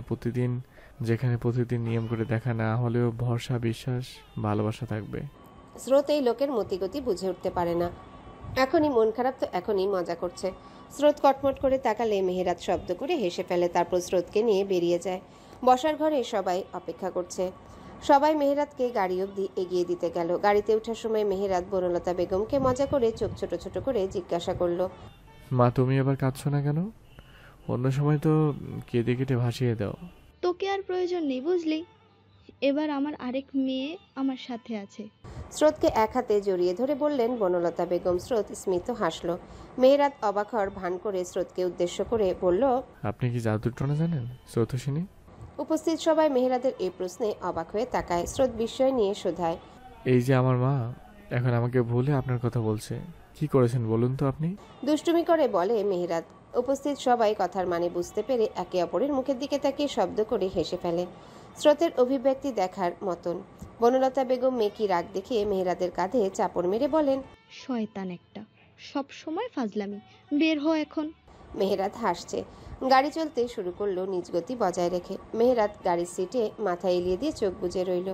প্রতিদিন নিয়ম করে দেখা না হলেও ভরসা, বিশ্বাস, ভালোবাসা থাকবে। স্রোত এই লোকের মতিগতি বুঝে উঠতে পারে না। এখনই মন খারাপ তো এখনই মজা করছে। স্রোত কটমট করে তাকালে মেহেরাত শব্দ করে হেসে ফেলে, তারপর স্রোতকে নিয়ে বেরিয়ে যায়। বসার ঘরে সবাই অপেক্ষা করছে। সবাই মেহেরাতকে গাড়ি অবধি এগিয়ে দিতে গেল। গাড়িতে ওঠার সময় মেহেরাত বনলতা বেগমকে মজা করে চোখ ছোট ছোট করে জিজ্ঞাসা করলো, মা, তুমি আবার কাঁদছো না কেন? অন্য সময় তো কেঁদে কেটে ভাসিয়ে দাও। তোকে আর প্রয়োজন নেই বুঝলি, এবার আমার আরেক মেয়ে আমার সাথে আছে। স্রোতকে এক হাতে জড়িয়ে ধরে বললেন বনলতা বেগম। স্রোত স্মিত হাসল। মেহেরাত অবাক হওয়ার ভান করে স্রোতকে উদ্দেশ্য করে বলল, আপনি কি জাদুর টোনা জানেন সতোষিনী? উপস্থিত সবাই মেহেরাতের এই প্রশ্নে অবাক হয়ে তাকায়। স্রোত বিস্ময় নিয়ে শোধায়, এই যে আমার মা এখন আমাকে ভুলে আপনার কথা বলছে, কি করেছেন বলুন তো আপনি? দুষ্টুমি করে বলে মেহেরাত। উপস্থিত সবাই কথার মানে বুঝতে পেরে একে অপরের মুখের দিকে তাকিয়ে শব্দ করে হেসে ফেলে। স্রোতের অভিব্যক্তি দেখার মতন। বনলতা বেগম মেকি রাগ দেখিয়ে মেহেরাতের কাঁধে চাপড় মেরে বলেন, শয়তান একটা, সব সময় ফাজলামি, বের হ এখন। মেহেরাত হাসছে। গাড়ি চলতে শুরু করলো নিজ গতি বজায় রেখে। মেহেরাত গাড়ির সিটে মাথা এলিয়ে দিয়ে চোখ বুজে রইল।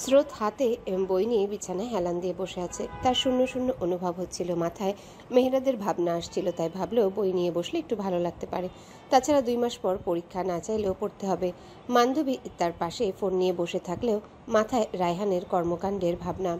স্রোত হাতে বই নিয়ে বিছানায় হেলান দিয়ে বসে আছে। তার শূন্য শূন্য অনুভব হচ্ছিল। মাথায় মেহেরাদের ভাবনা আসছিল, তাই ভাবলেও বই নিয়ে বসলে একটু ভালো লাগতে পারে। তাছাড়া 2 মাস পর পরীক্ষা, না চাইলেও পড়তে হবে। বান্ধবী তার পাশে ফোন নিয়ে বসে থাকলেও মাথায় রায়হানের কর্মকাণ্ডের ভাবনা।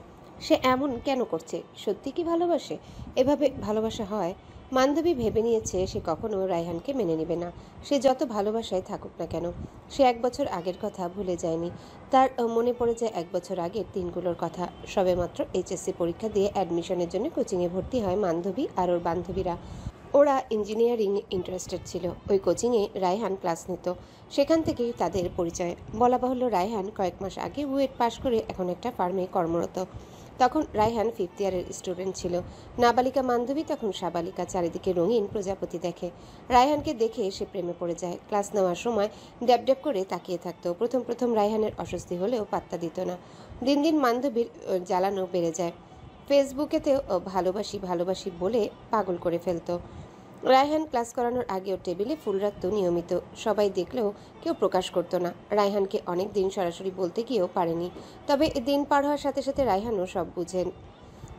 সে এমন কেন করছে? সত্যি কি ভালোবাসে? এভাবে ভালোবাসা হয়? বান্ধবী ভেবে নিয়েছে সে কখনো রায়হানকে মেনে নেবে না, সে যত ভালোবাসায় থাকুক না কেন। সে 1 বছর আগের কথা ভুলে যায়নি। তার মনে পড়ে যায় 1 বছর আগের দিনগুলোর কথা। সবেমাত্র এইচএসসি পরীক্ষা দিয়ে অ্যাডমিশনের জন্য কোচিংয়ে ভর্তি হয় বান্ধবী আর ওর বান্ধবীরা। ওরা ইঞ্জিনিয়ারিং ইন্টারেস্টেড ছিল। ওই কোচিংয়ে রায়হান ক্লাস নিত, সেখান থেকেই তাদের পরিচয়। বলা বাহুল্য, রায়হান কয়েক মাস আগে বুয়েট পাশ করে এখন একটা ফার্মে কর্মরত। তখন রায়হান 5th ইয়ারের স্টুডেন্ট ছিল। নাবালিকা বান্ধবী তখন সাবালিকা, চারিদিকে রঙিন প্রজাপতি দেখে। রায়হানকে দেখে সে প্রেমে পড়ে যায়। ক্লাস নেওয়ার সময় ড্যাব ড্যাব করে তাকিয়ে থাকতো। প্রথম রায়হানের অস্বস্তি হলেও পাত্তা দিত না। দিন দিন বান্ধবীর জ্বালানো বেড়ে যায়। ফেসবুকেতেও ভালোবাসি বলে পাগল করে ফেলতো। রায়হান ক্লাস করানোর আগেও টেবিলে ফুল রাখত নিয়মিত। সবাই দেখলেও কেউ প্রকাশ করতো না। রায়হানকে অনেক দিন সরাসরি বলতে গিয়েও পারেনি। তবে দিন পার হওয়ার সাথে সাথে রায়হানও সব বুঝেন।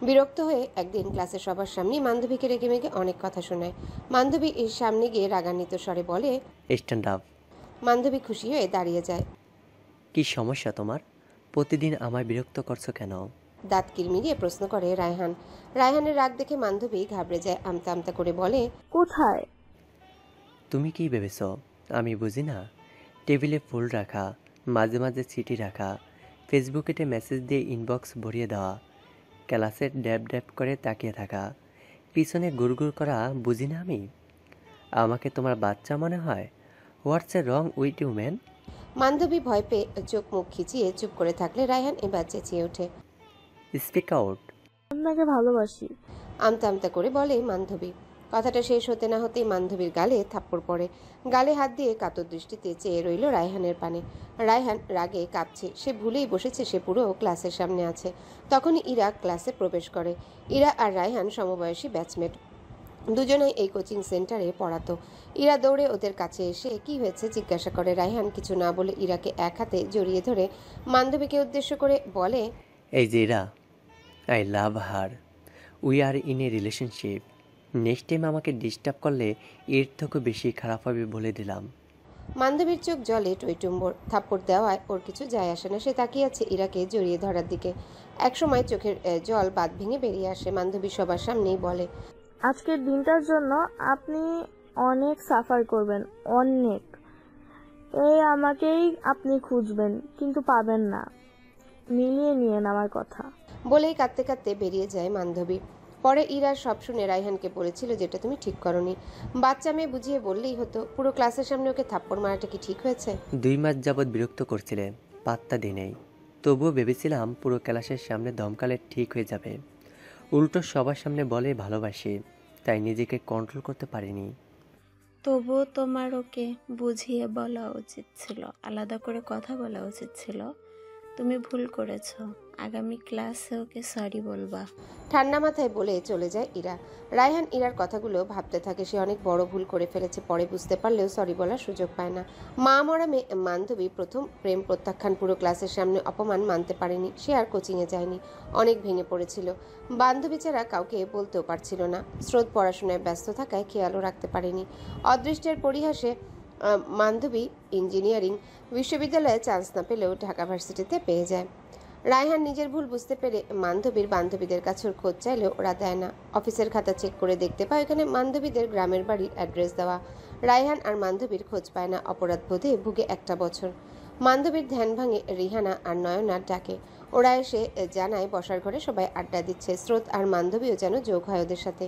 বিরক্ত হয়ে একদিন ক্লাসের সবার সামনে বান্ধবীকে রেগে মেগে অনেক কথা শোনায়। বান্ধবী এর সামনে গিয়ে রাগান্বিত স্বরে বলে, স্ট্যান্ড আপ। বান্ধবী খুশি হয়ে দাঁড়িয়ে যায়। কি সমস্যা তোমার? প্রতিদিন আমায় বিরক্ত করছো কেন? দাঁত কিরমিরিয়ে প্রশ্ন করে রায়হান। রায়হানের রাগ দেখে বান্ধবী ঘাবড়ে যায়। আমতা আমতা করে বলে, কোথায়? তুমি কি ভেবেছ আমি বুঝি না? টেবিলে ফুল রাখা, মাঝে মাঝে চিঠি রাখা, ফেসবুকেতে মেসেজ দিয়ে ইনবক্স ভরিয়ে দেওয়া, ক্লাসের ড্যাব ড্যাব করে তাকিয়ে থাকা, পিছনে গুড়গুড় করা বুঝি না আমি? আমাকে তোমার বাচ্চা মনে হয়? হোয়াটস এ রং উইথ ইউ ম্যান? বান্ধবী ভয় পেয়ে চোখ মুখ খিচিয়ে চুপ করে থাকলে রায়হান এবার চেঁচিয়ে ওঠে, স্পিক আউট। আপনাকে ভালোবাসি। আমতা আমতা করে বলে বান্ধবী। কথাটা শেষ হতে না হতেই বান্ধবীর গালে থাপ্পড় পড়ে। গালে হাত দিয়ে কাতর দৃষ্টিতে চেয়ে রইল রায়হানের পানে। রায়হান রাগে কাঁপছে। সে ভুলেই বসেছে সে পুরো ক্লাসের সামনে আছে। তখনই ইরা ক্লাসে প্রবেশ করে। ইরা আর রায়হান সমবয়সী ব্যাচমেট। দুজনেই এই কোচিং সেন্টারে পড়াতো। ইরা দৌড়ে ওদের কাছে এসে কি হয়েছে জিজ্ঞাসা করে। রায়হান কিছু না বলে ইরাকে এক হাতে জড়িয়ে ধরে বান্ধবীকে উদ্দেশ্য করে বলে, এই যে এরা, I love her, we are in a relationship. Next time আমাকে ডিস্টার্ব করলে এর থেকে বেশি খারাপ হবে বলে দিলাম। বান্ধবীর চোখ জলে টইটুম্বর। থাপ্পড় দেওয়ায় ওর কিছু যায় আসে না। সে তাকিয়ে আছে ইরাকে জড়িয়ে ধরার দিকে। একসময় চোখের জল বাঁধ ভেঙে বেরিয়ে আসে। বান্ধবী সবার সামনেই বলে, আজকের দিনটার জন্য আপনি অনেক সাফার করবেন, অনেক। এই আমাকেই আপনি খুঁজবেন, কিন্তু পাবেন না। মিলিয়ে নিয়েন আমার কথা। বলেই কাঁদতে কাঁদতে বেরিয়ে যায় বান্ধবী। পরে ইরা সব শুনে রায়হানকে বলেছিল যেটা তুমি ঠিক করনি। বাচ্চা মেয়ে বুঝিয়ে বললেই হতো। পুরো ক্লাসের সামনে ওকে থাপ্পড় মারাটা কি ঠিক হয়েছে? 2 মাস যাবৎ বিরক্ত করছিলে, পাত্তা দিই নাই। তবুও ভেবেছিলাম পুরো ক্লাসের সামনে ধমকালে ঠিক হয়ে যাবে। উল্টো সবার সামনে বলে ভালোবাসি, তাই নিজেকে কন্ট্রোল করতে পারিনি। তবুও তোমার ওকে বুঝিয়ে বলা উচিত ছিল, আলাদা করে কথা বলা উচিত ছিল। তুমি ভুল করেছো, আগামী ক্লাসে ওকে সরি বলবা। ঠান্ডা মাথায় বলে চলে যায় ইরা। রায়হান ইরার কথাগুলো ভাবতে থাকে। সে অনেক বড় ভুল করে ফেলেছে। পরে বুঝতে পারলেও সরি বলার সুযোগ পায় না। মা মরা মেয়ে বান্ধবী প্রথম প্রেম প্রত্যাখ্যান, পুরো ক্লাসের সামনে অপমান মানতে পারেনি। সে আর কোচিংয়ে যায়নি, অনেক ভেঙে পড়েছিল। বান্ধবী ছাড়া কাউকে বলতেও পারছিল না। স্রোত পড়াশোনায় ব্যস্ত থাকায় খেয়ালও রাখতে পারেনি। অদৃষ্টের পরিহাসে বান্ধবী ইঞ্জিনিয়ারিং বিশ্ববিদ্যালয়ে চান্স না পেলেও ঢাকা ভার্সিটিতে পেয়ে যায়। রায়হান নিজের ভুল বুঝতে পেরে বান্ধবীদের কাছে ওর খোঁজ চাইলেও ওরা দেয় না। অফিসের খাতা চেক করে দেখতে পায় এখানে বান্ধবীদের গ্রামের বাড়ির অ্যাড্রেস দেওয়া। রায়হান আর বান্ধবীর খোঁজ পায় না। অপরাধ বোধে ভুগে একটা বছর। বান্ধবীর ধ্যান ভাঙে রিহানা আর নয়নার ডাকে। ওরা এসে জানায় বসার ঘরে সবাই আড্ডা দিচ্ছে। স্রোত আর বান্ধবীও যেন যোগ হয় ওদের সাথে।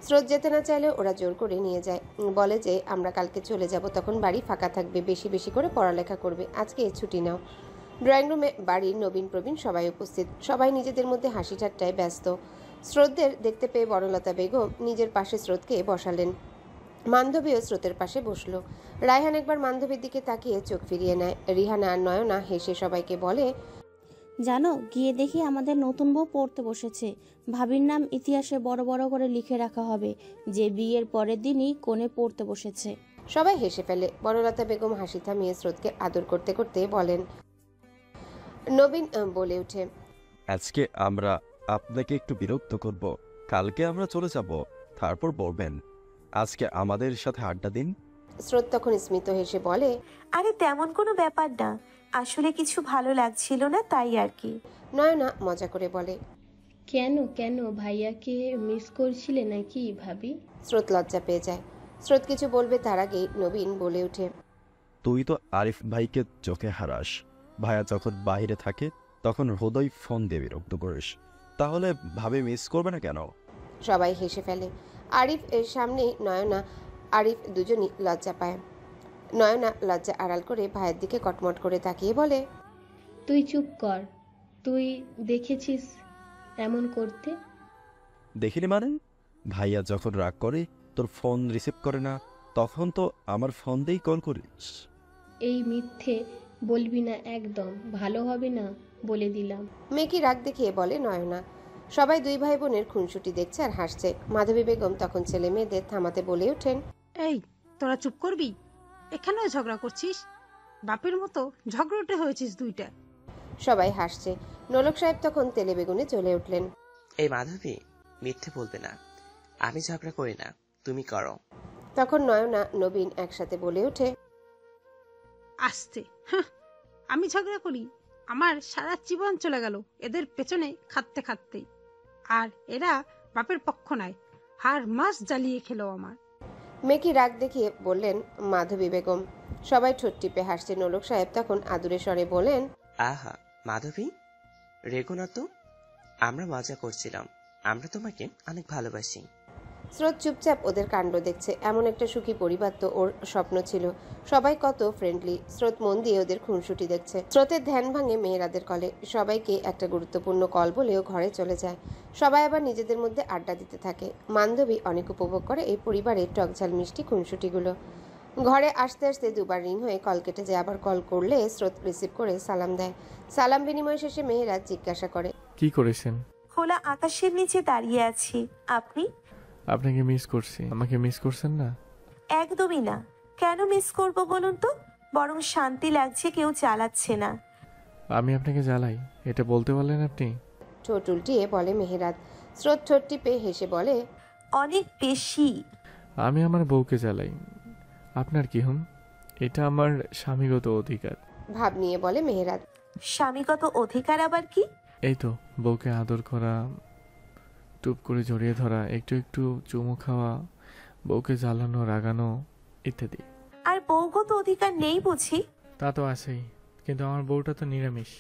স্রোত যেতে না চাইলেও ওরা জোর করে নিয়ে যায়। বলে যে আমরা কালকে চলে যাব, তখন বাড়ি ফাঁকা থাকবে, বেশি বেশি করে পড়ালেখা করবে, আজকে ছুটি নাও। ড্রয়িং রুমে বাড়ির নবীন প্রবীণ সবাই উপস্থিত। সবাই নিজেদের মধ্যে হাসি ঠাট্টায় ব্যস্ত। স্রোতদের দেখতে পেয়ে বনলতা বেগম নিজের পাশে স্রোতকে বসালেন। বান্ধবীও স্রোতের পাশে বসলো। রায়হান একবার বান্ধবীর দিকে তাকিয়ে চোখ ফিরিয়ে নেয়। রিহানা আর নয়না হেসে সবাইকে বলে, জানো, গিয়ে দেখি আমাদের নতুন বউ পড়তে বসেছে। ভাবির নাম ইতিহাসে বড় বড় করে লিখে রাখা হবে যে বিয়ের পরের দিনই কোণে পড়তে বসেছে। সবাই হেসে ফেলে। বনলতা বেগম হাসি থামিয়ে স্রোতকে আদর করতে করতে বলেন। নবীন বলে ওঠে, আজকে আমরা আপনাকে একটু বিরক্ত করব, কালকে আমরা চলে যাব, তারপর বলবেন আজকে আমাদের সাথে আড্ডা দিন। স্রোত তখন স্মিত হেসে বলে, আরে তেমন কোনো ব্যাপার না, আসলে কিছু ভালো লাগছিল না তাই আর কি। নয়না মজা করে বলে, কেন কেন ভাইয়াকে মিস করছিলে নাকি ভাবি? স্রোত লজ্জা পেয়ে যায়। স্রোত কিছু বলবে তার আগেই নবীন বলে ওঠে, তুই তো আরিফ ভাইকে চোখে হারাস, ভাইয়া যখন বাইরে থাকে তখন হৃদয় ফোন দিয়ে বিরক্ত করিস, তাহলে ভাবে মিস করবে না কেন? সবাই হেসে ফেলে। আরিফ এর সামনেই নয়না আরিফ দুজনই লজ্জা পায়। নয়না লজ্জা আড়াল করে ভাইয়ের দিকে কটমট করে তাকিয়ে বলে, তুই চুপ কর, তুই দেখেছিস এমন করতে? দেখিনি মানে? ভাইয়া যখন রাগ করে তোর ফোন রিসিভ করে না, তখন তো আমার ফোন দিয়েই কল করিস। এই মিথ্যে বলবি না একদম, ভালো হবে না বলে দিলাম। মেকি রাগ দেখিয়ে বলে নয়না। সবাই দুই ভাই বোনের খুনসুটি দেখছে আর হাসছে। মাধবী বেগম তখন ছেলে মেয়েদের থামাতে বলে ওঠেন, এই তোরা চুপ করবি? এখানেও ঝগড়া করছিস? বাপের মতো ঝগড়াটে হয়েছিস দুইটা। সবাই হাসছে। নোলক সাহেব তখন তেলে বেগুনে চলে উঠলেন। এই মাধবী, মিথ্যে বলবে না, আমি ঝগড়া করি না, তুমি করো। তখন নয়না নবীন একসাথে বলে ওঠে, আসতে আমি ঝগড়া করি? আমার সারা জীবন চলে গেল এদের পেছনে খাটতে খাটতেই, আর এরা বাপের পক্ষ নয়, আর মাস জ্বালিয়ে খেলো আমার। মেকি রাগ দেখিয়ে বললেন মাধবী বেগম। সবাই ঠোঁট টিপে হাসছে। নোলক সাহেব তখন আদুরে স্বরে বলেন, আহা মাধবী, রেগো না তো, আমরা মজা করছিলাম, আমরা তোমাকে অনেক ভালোবাসি। স্রোত চুপচাপ ওদের কাণ্ড দেখছে। এমন একটা সুখী পরিবার তো ওর স্বপ্ন ছিল। সবাই কত ফ্রেন্ডলি। স্রোত মন দিয়ে ওদের খুনসুটি দেখছে। স্রোতের ধ্যান ভাঙে মেয়েরাদের কলে। সবাইকে একটা গুরুত্বপূর্ণ কল বলেও ঘরে চলে যায়। সবাই আবার নিজেদের মধ্যে আড্ডা দিতে থাকে। বান্ধবী অনেক উপভোগ করে এই পরিবারের টকঝাল মিষ্টি খুনসুটিগুলো। ঘরে আসতে আসতে দুবার রিং হয়ে কল কেটে যায়। আবার কল করলে স্রোত রিসিভ করে সালাম দেয়। সালাম বিনিময় শেষে মেয়েরা জিজ্ঞাসা করে, কি করেছেন? খোলা আকাশের নিচে দাঁড়িয়ে আছি, আপনি? আপনাকে মিস করছি। আমাকে মিস করছেন না? একদমই না। কেন মিস করব বলুন তো? বরং শান্তি লাগছে কেউ চালাচ্ছে না। আমি আপনাকে জ্বালাই, এটা বলতে পারলেন আপনি? ঠোঁট উল্টিয়ে বলে মেহেরাত। স্রোত ঠোঁট টিপে হেসে বলে, অনেক বেশি। আমি আমার বউকে জ্বালাই, আপনার কি হুম? এটা আমার স্বামীগত অধিকার। ভাব নিয়ে বলে মেহেরাত। স্বামীগত অধিকার আবার কি? এই তো বউকে আদর করা, টুপ করে জড়িয়ে ধরা, একটু একটু চুমু খাওয়া, বউকে জ্বালানো, রাগানো ইত্যাদি। আর বউগত অধিকার নেই বুঝি? তা তো আছেই, কিন্তু আমার বউটা তো নিরামিষ,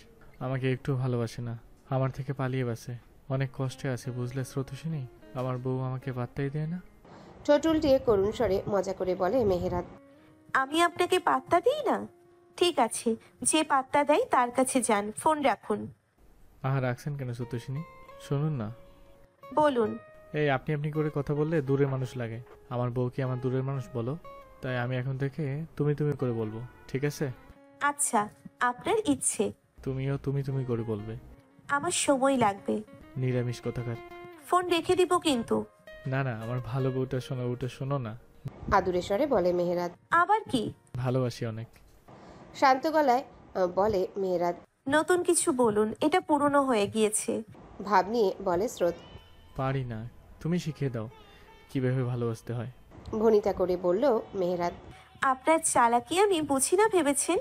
আমাকে একটু ভালোবাসে না, আমার থেকে পালিয়ে বাসে, অনেক কষ্টে আছে বুঝলে স্রোতসিনী। আমার বউ আমাকে পাত্তাই দেয় না। ঠোঁট উল্টিয়ে করুণ স্বরে মজা করে বলে মেহেরাত। আমি আপনাকে পাত্তা দিই না? ঠিক আছে, যে পাত্তা দেয় তার কাছে যান, ফোন রাখুন। রাখছেন কেন সত্যিনী? শুনুন না। বলুন। এই আপনি আপনি করে কথা বললে দূরের মানুষ লাগে। আমার বউ কি আমার দূরের মানুষ বলো? তাই আমি এখন থেকে তুমি তুমি করে বলবো, ঠিক আছে? আচ্ছা, আপনার ইচ্ছে। তুমিও তুমি তুমি করে বলবে। আমার সময় লাগবে। নিরামিষ কথাকার। ফোন রেখে দিব কিন্তু। না না, আমার ভালো বউটা শোনো, ওটা শোনো না। আদুরে স্বরে বলে মেহেরাত। আবার কি? ভালোবাসি অনেক। শান্ত গলায় বলে মেহেরাত। নতুন কিছু বলুন, এটা পুরনো হয়ে গিয়েছে। ভাব নিয়ে বলে স্রোত। পারি না, তুমি শিখিয়ে দাও কিভাবে ভালোবাসতে হয়। ভনিতা করে বলল মেহেরাত। আপনার চালাকি আমি বুঝি না ভেবেছেন?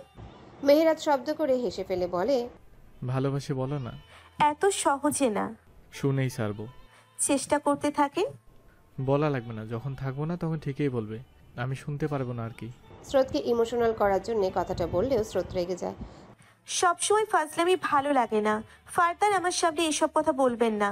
মেহেরাত শব্দ করে হেসে ফেলে বলে, ভালোবাসি বলো না। এত সহজে না। শুনেই ছাড়বো। চেষ্টা করতে থাকেন। বলা লাগবে না, যখন থাকবো না তখন ঠিকই বলবে। আমি শুনতে পারবো না আর কি। স্রোতকে ইমোশনাল করার জন্য কথাটা বললেও স্রোত রেগে যায়। সবসময় ফাজলামি ভালো লাগে না। ফার্দার আমার সামনে এসব কথা বলবেন না।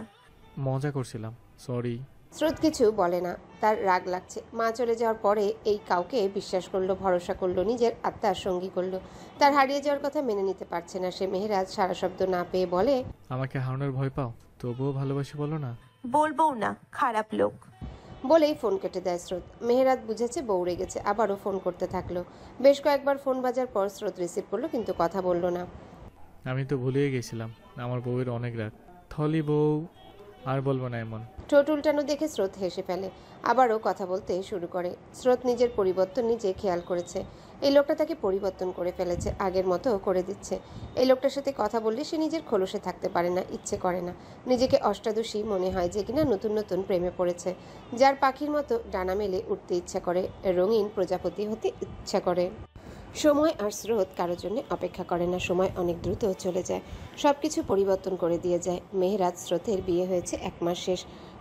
মজা করছিলাম, সরি। স্রোত কিছু বলে না, তার রাগ লাগছে। মা চলে যাওয়ার পরে এই কাউকে বিশ্বাস করলো, ভরসা করলো, নিজের আত্মার সঙ্গী করলো। তার হারিয়ে যাওয়ার কথা মেনে নিতে পারছে না সে। মেহেরাজ সারা শব্দ না পেয়ে বলে, আমাকে হারানোর ভয় পাও? তবুও ভালোবাসি বলো না। বলবো না, খারাপ লোক। বলেই ফোন কেটে দেয় স্রোত। মেহেরাত বুঝেছে বউ রেগেছে, আবারও ফোন করতে থাকলো। বেশ কয়েকবার ফোন বাজার পর স্রোত রিসিভ করলো, কিন্তু কথা বলল না। আমি তো ভুলেই গেছিলাম, আমার বউয়ের অনেক রাগ। থলি বউ, আর বলবো না এমন। ঠোঁট উল্টানো দেখে স্রোত হেসে ফেলে, আবারও কথা বলতে শুরু করে। স্রোত নিজের পরিবর্তন নিজে খেয়াল করেছে। এই লোকটা তাকে পরিবর্তন করে ফেলেছে, আগের মতো করে দিচ্ছে। এই লোকটার সাথে কথা বললে সে নিজের খোলসে থাকতে পারে না, ইচ্ছে করে না। নিজেকে অষ্টাদশী মনে হয়, যে কিনা নতুন নতুন প্রেমে পড়েছে, যার পাখির মতো ডানা মেলে উঠতে ইচ্ছা করে, রঙিন প্রজাপতি হতে ইচ্ছা করে। সময় আর স্রোত কারোর জন্য অপেক্ষা করে না। সময় অনেক দ্রুত চলে যায়, সব কিছু পরিবর্তন করে দিয়ে যায়। মেহেরাজ স্রোতের বিয়ে হয়েছে 1 মাস শেষ।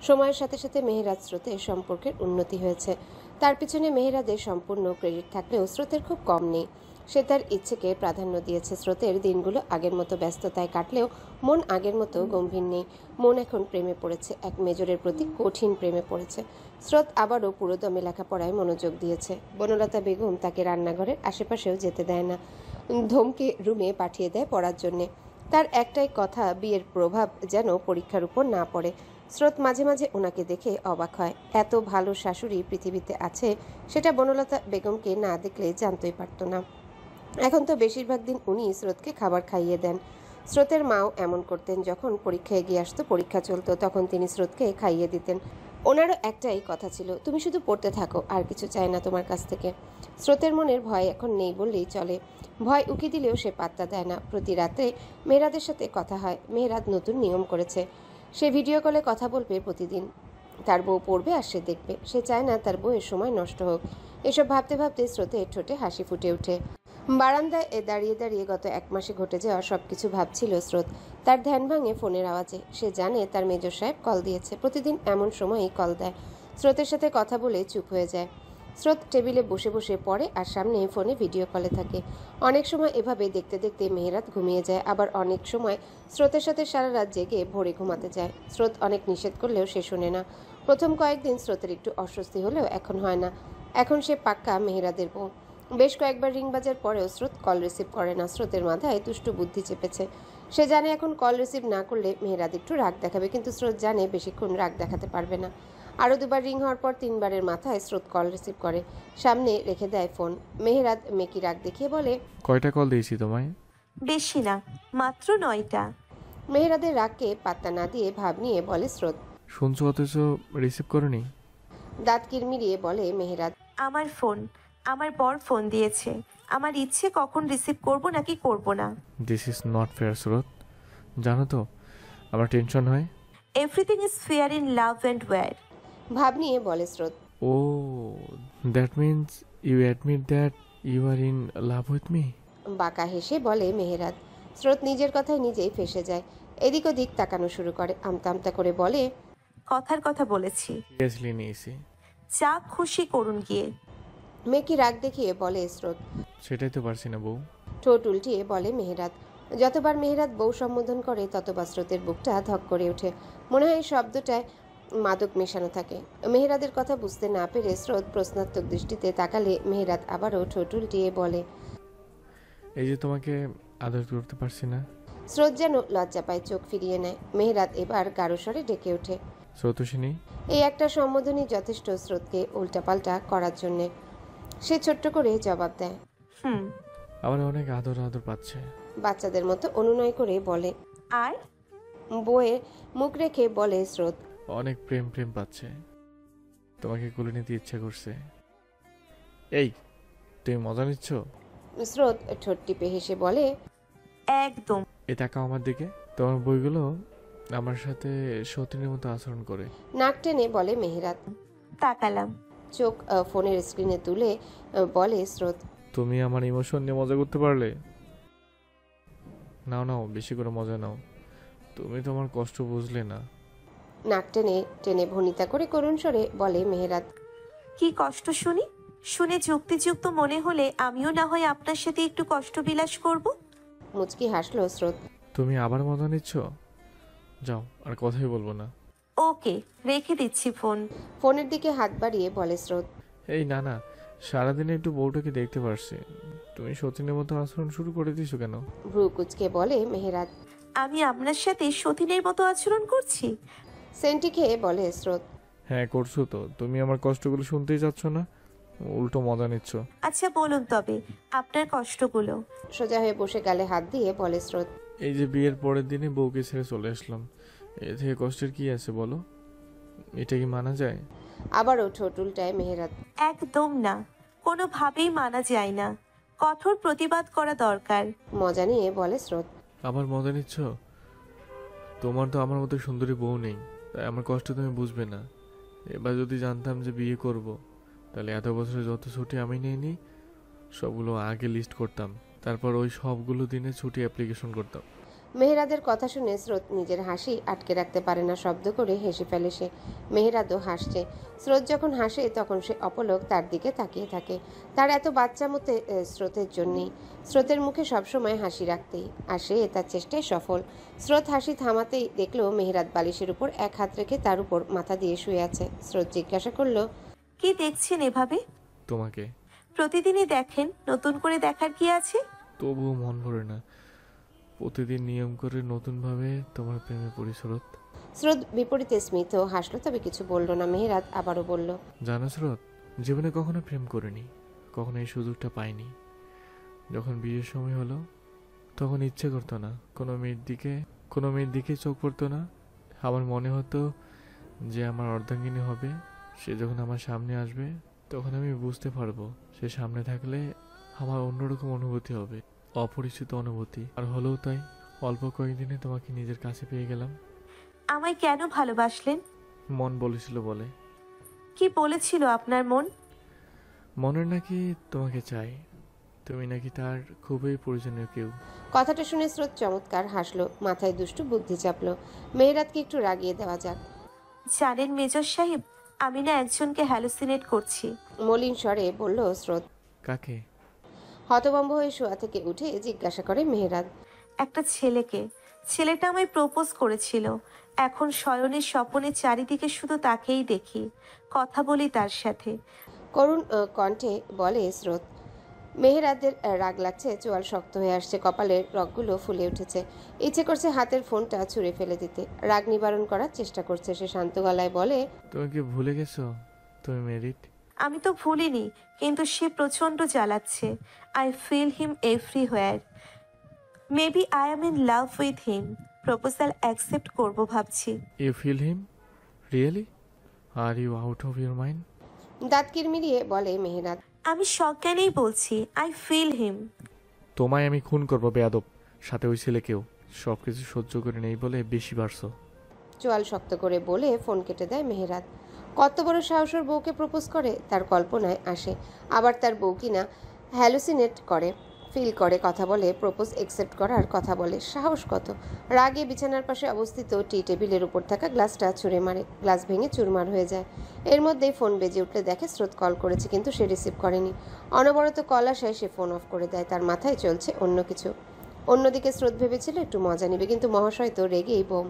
সময়ের সাথে সাথে মেহেরাজ স্রোতের সম্পর্কের উন্নতি হয়েছে। তার পিছনে মেহেরাদের সম্পূর্ণ ক্রেডিট থাকলেও স্রোতের খুব কম নেই। সে তার ইচ্ছেকে প্রাধান্য দিয়েছে। স্রোতের দিনগুলো আগের মতো ব্যস্ততায় কাটলেও মন আগের মতো গম্ভীর নেই। মন এখন প্রেমে পড়েছে, এক মেজরের প্রতি কঠিন প্রেমে পড়েছে। স্রোত আবারও পুরোদমে লেখাপড়ায় মনোযোগ দিয়েছে। বনলতা বেগম তাকে রান্নাঘরের আশেপাশেও যেতে দেয় না, ধমকে রুমে পাঠিয়ে দেয় পড়ার জন্যে। তার একটাই কথা, বিয়ের প্রভাব যেন পরীক্ষার উপর না পড়ে। স্রোত মাঝে মাঝে ওনাকে দেখে অবাক হয়। এত ভালো শাশুড়ি পৃথিবীতে আছে, সেটা বনলতা বেগমকে না দেখলে জানতেই পারত না। এখন তো বেশিরভাগ দিন উনি স্রোতকে খাবার খাইয়ে দেন। স্রোতের মাও এমন করতেন, যখন পরীক্ষা এগিয়ে আসতো, পরীক্ষা চলতো, তখন তিনি স্রোতকে খাইয়ে দিতেন। ওনারও একটাই কথা ছিল, তুমি শুধু পড়তে থাকো, আর কিছু চাই না তোমার কাছ থেকে। স্রোতের মনের ভয় এখন নেই বললেই চলে। ভয় উকি দিলেও সে পাত্তা দেয় না। প্রতি রাতে মেহেরাদের সাথে কথা হয়। মেহেরাদ নতুন নিয়ম করেছে, সে ভিডিও কলে কথা বলবে প্রতিদিন। তার বউ পড়বে আর সে দেখবে। সে চায় না তার বউয়ের সময় নষ্ট হোক। এসব ভাবতে ভাবতে স্রোতের ঠোঁটে হাসি ফুটে ওঠে। বারান্দায় দাঁড়িয়ে দাঁড়িয়ে গত 1 মাসে ঘটে যাওয়া সবকিছু ভাবছিল স্রোত। তার ধ্যান ভাঙে ফোনের আওয়াজে। সে জানে তার মেজর সাহেব কল দিয়েছে, প্রতিদিন এমন সময়ই কল দেয়। স্রোতের সাথে কথা বলে চুপ হয়ে যায়। স্রোত টেবিলে বসে বসে পড়ে আর সামনে ফোনে ভিডিও কলে থাকে। অনেক সময় এভাবে দেখতে দেখতে মেহেরাত ঘুমিয়ে যায়, আবার অনেক সময় স্রোতের সাথে সারা রাত জেগে ভোরে ঘুমাতে যায়। স্রোত অনেক নিষেধ করলেও সে শোনে না। প্রথম কয়েকদিন স্রোতের একটু অস্বস্তি হলেও এখন হয় না। এখন সে পাক্কা মেহেরাদের বউ। বেশ কয়েকবার রিং বাজার পরেও স্রোত কল রিসিভ করে না। স্রোতের মাথায় দুষ্টু বুদ্ধি চেপেছে। সে জানে এখন কল রিসিভ না করলে মেহেরাদ একটু রাগ দেখাবে, কিন্তু স্রোত জানে বেশিক্ষণ রাগ দেখাতে পারবে না। আরও 2বার রিং হওয়ার পর 3বারের মাথায় স্রোত কল রিসিভ করে, সামনে রেখে দেয় ফোন। মেহেরাদ মেকি রাগ দেখিয়ে বলে, কয়টা কল দিয়েছি তোমায়? বেশি না, মাত্র 9টা। মেহেরাদের রাগকে পাত্তা না দিয়ে ভাব নিয়ে বলে স্রোত। শুনছো অথচ রিসিভ করনি? দাঁত কিরমিরিয়ে বলে মেহেরাদ। আমার ফোন, আমার বর ফোন দিয়েছে, আমার ইচ্ছে কখন রিসিভ করব নাকি করব না। দিস ইজ নট ফেয়ার স্রোত, জানো তো আমার টেনশন হয়। Everything is fair in love and war. ভাব নিয়ে বলে Srot. Oh that means you admit that you are in love with me. বাঁকা হেসে বলে মেহেরাদ। স্রোত নিজের কথায় নিজেই ফেসে যায়। এদিক ওদিক তাকানো শুরু করে। আমতা আমতা করে বলে, কথার কথা বলেছি। সিরিয়াসলি নিয়েছি। যা খুশি করুন গিয়ে। মেকি রাগ দেখিয়ে বলে স্রোত। সেটাই তো পারছি না বউ। ঠোঁট উল্টিয়ে বলে মেহেরাদ। যতবার মেহেরাদ বউ সম্বোধন করে ততবার স্রোতের বুকটা ধক করে ওঠে। মনে হয় শব্দটায় মাদক মেশানো থাকে। মেহেরাদের কথা বুঝতে না পেরে স্রোত প্রশ্নাত্মক দৃষ্টিতে তাকালে মেহেরাত আবারও ঠোঁট উল্টিয়ে বলে, এই যে তোমাকে আদর করতে পারছি না। স্রোত যেন লজ্জা পায়, চোখ ফিরিয়ে নেয়। মেহেরাত এবার গাঢ় স্বরে ডেকে ওঠে। স্রোতোষিনী। এই একটা সম্বোধনই যথেষ্ট স্রোতকে উল্টাপাল্টা করার জন্যে। সে ছোট্ট করে জবাব দেয়, আমার অনেক আদর আদর পাচ্ছে। বাচ্চাদের মতো অনুনয় করে বলে। আর বউয়ে মুখ রেখে বলে স্রোত, অনেক প্রেম প্রেম পাচ্ছে, তোমাকে কোলে নিতে ইচ্ছে করছে। এই, তুমি মজা নিচ্ছ? স্রোত ঠোঁট টিপে হেসে বলে, একদম। এ তাকাও আমার দিকে, তোমার বইগুলো আমার সাথে সতীনের মতো আচরণ করে। নাক টেনে বলে মেহেরাত। তাকালাম। চোখ ফোনের স্ক্রিনে তুলে বলে স্রোত, তুমি আমার ইমোশন নিয়ে মজা করতে পারলে। নাও নাও, বেশি করে মজা নাও, তুমি তোমার কষ্ট বুঝলে না। নাক টেনে টেনে ভনিতা করে করুণ স্বরে বলে মেহেরাত। কি কষ্ট শুনি? শুনে যুক্তিযুক্ত মনে হলে আমিও না হয় আপনার সাথে একটু কষ্ট বিলাস করব। মুচকি হাসলো স্রোত। তুমি আবার মজা নিচ্ছ? যাও, আর কথাই বলবো না। ওকে, রেখে দিচ্ছি ফোন। ফোনের দিকে হাত বাড়িয়ে বলে স্রোত। এই না না, সারাদিনে একটু বউটাকে দেখতে পারছি, তুমি সতীনের মতো আচরণ শুরু করে দিছো কেন? ভ্রু কুচকে বলে মেহেরাত। আমি আপনার সাথে সতীনের মতো আচরণ করছি? সেন্টি খেয়ে বলে স্রোত। হ্যাঁ করছো তো, তুমি আমার কষ্টগুলো শুনতেই যাচ্ছ না, উল্টো মজা নিচ্ছ। আচ্ছা বলুন তবে আপনার কষ্টগুলো। সোজা হয়ে বসে গালে হাত দিয়ে বলে স্রোত। এই যে বিয়ের পরের দিনে বউকে ছেড়ে চলে আসলাম, এ থেকে কষ্টের কি আছে বলো? এটা কি মানা যায়? আবারও ঠোঁট উল্টায় মেহেরাত। একদম না, কোনোভাবেই মানা যায় না, কঠোর প্রতিবাদ করা দরকার। মজা নিয়ে বলে স্রোত। আবার মজা নিচ্ছ? তোমার তো আমার মতো সুন্দরী বউ নেই, তাই আমার কষ্ট তুমি বুঝবে না। এবার যদি জানতাম যে বিয়ে করব, তাহলে এত বছরে যত ছুটি আমি নিইনি সবগুলো আগে লিস্ট করতাম, তারপর ওই সবগুলো দিনে ছুটি অ্যাপ্লিকেশন করতাম। মেহেরাদের কথা শুনে স্রোত নিজের হাসি আটকে রাখতে পারে না, শব্দ করে হেসে ফেলে সে। মেহেরাদও হাসছে। স্রোত যখন হাসে তখন সে অপলক তার দিকে তাকিয়ে থাকে। তার এত বাচ্চা মতে স্রোতের জন্যেই। স্রোতের মুখে সবসময় হাসি রাখতেই, আর সে তার চেষ্টায় সফল। স্রোত হাসি থামাতেই দেখলো মেহেরাত বালিশের উপর এক হাত রেখে তার উপর মাথা দিয়ে শুয়ে আছে। স্রোত জিজ্ঞাসা করলো, কি দেখছেন এভাবে? তোমাকে। প্রতিদিনই দেখেন, নতুন করে দেখার কি আছে? তবুও মন ভরে না, প্রতিদিন নিয়ম করে নতুনভাবে তোমার প্রেমে পড়ি স্রোত। স্রোত বিপরীতে স্মিত হাসলো, তবে কিছু বলল না। মেহেরাত আবারও বলল, জানো স্রোত, জীবনে কখনো প্রেম করিনি, কখনো এই সুযোগটা পাইনি। যখন বিয়ের সময় হলো তখন ইচ্ছে করতো না, কোনো মেয়ের দিকে চোখ পড়তো না। আমার মনে হতো যে আমার অর্ধাঙ্গিনী হবে, সে যখন আমার সামনে আসবে তখন আমি বুঝতে পারবো সে সামনে থাকলে আমার অন্যরকম অনুভূতি হবে, অপরিচিত অনুভূতি। আর হলেও তাই, অল্প কয়েকদিনে তোমাকে নিজের কাছে পেয়ে গেলাম। আমায় কেন ভালোবাসলেন? মন বলেছিল বলে। কি বলেছিল আপনার মন? মনের নাকি তোমাকে চাই, তুমি নাকি তার খুবই প্রয়োজনীয় কেউ। কথাটা শুনে স্রোত চমৎকার হাসলো, মাথায় দুষ্টু বুদ্ধি চাপলো। মেহেরাতকে একটু রাগিয়ে দেওয়া যাক। জানেন মেজর সাহেব, আমি না একজনকে হ্যালুসিনেট করছি। মলিন স্বরে বলল স্রোত। কাকে? হতভম্ব হয়ে শোয়া থেকে উঠে জিজ্ঞাসা করে মেহেরাত। একটা ছেলেকে। ছেলেটা আমায় প্রপোজ করেছিল। এখন শয়নের স্বপনে চারিদিকে শুধু তাকেই দেখি, কথা বলি তার সাথে। করুণ কণ্ঠে বলে স্রোত। মেহেরাদের রাগ লাগছে, চোয়াল শক্ত হয়ে আসছে, কপালের রগগুলো ফুলে উঠেছে। ইচ্ছে করছে হাতের ফোনটা ছুঁড়ে ফেলে দিতে। রাগ নিবারণ করার চেষ্টা করছে সে, শান্ত গলায় বলে, তুমি কি ভুলে গেছো তুমি মেরিট? আমি তো ভুলিনি, কিন্তু সে প্রচন্ড জ্বালাচ্ছে। I feel him everywhere. Maybe I am in love with him. Proposal accept করব ভাবছি। You feel him? Really? Are you out of your mind? দাঁত কিরমিরিয়ে বলে মেহেরাত। আমি সজ্ঞানেই বলছি, আই ফিল হিম। তোমায় আমি খুন করবো বেয়াদব, সাথে ওই ছেলেকেও। সবকিছু সহ্য করে নেই বলে বেশি বাড়ছো। চোয়াল শক্ত করে বলে ফোন কেটে দেয় মেহেরাত। কত বড় সাহসের বউকে প্রপোজ করে তার কল্পনায় আসে। আবার তার বউ কিনা হ্যালুসিনেট করে, ফিল করে, কথা বলে, প্রপোজ অ্যাকসেপ্ট করার কথা বলে। সাহস কত! রাগে বিছানার পাশে অবস্থিত টি টেবিলের উপর থাকা গ্লাসটা ছুঁড়ে মারে। গ্লাস ভেঙে চুরমার হয়ে যায়। এর মধ্যেই ফোন বেজে উঠলে দেখে স্রোত কল করেছে, কিন্তু সে রিসিভ করেনি। অনবরত কল আসায় সে ফোন অফ করে দেয়। তার মাথায় চলছে অন্য কিছু। অন্যদিকে স্রোত ভেবেছিল একটু মজা নেবে, কিন্তু মহাশয় তো রেগেই বোম।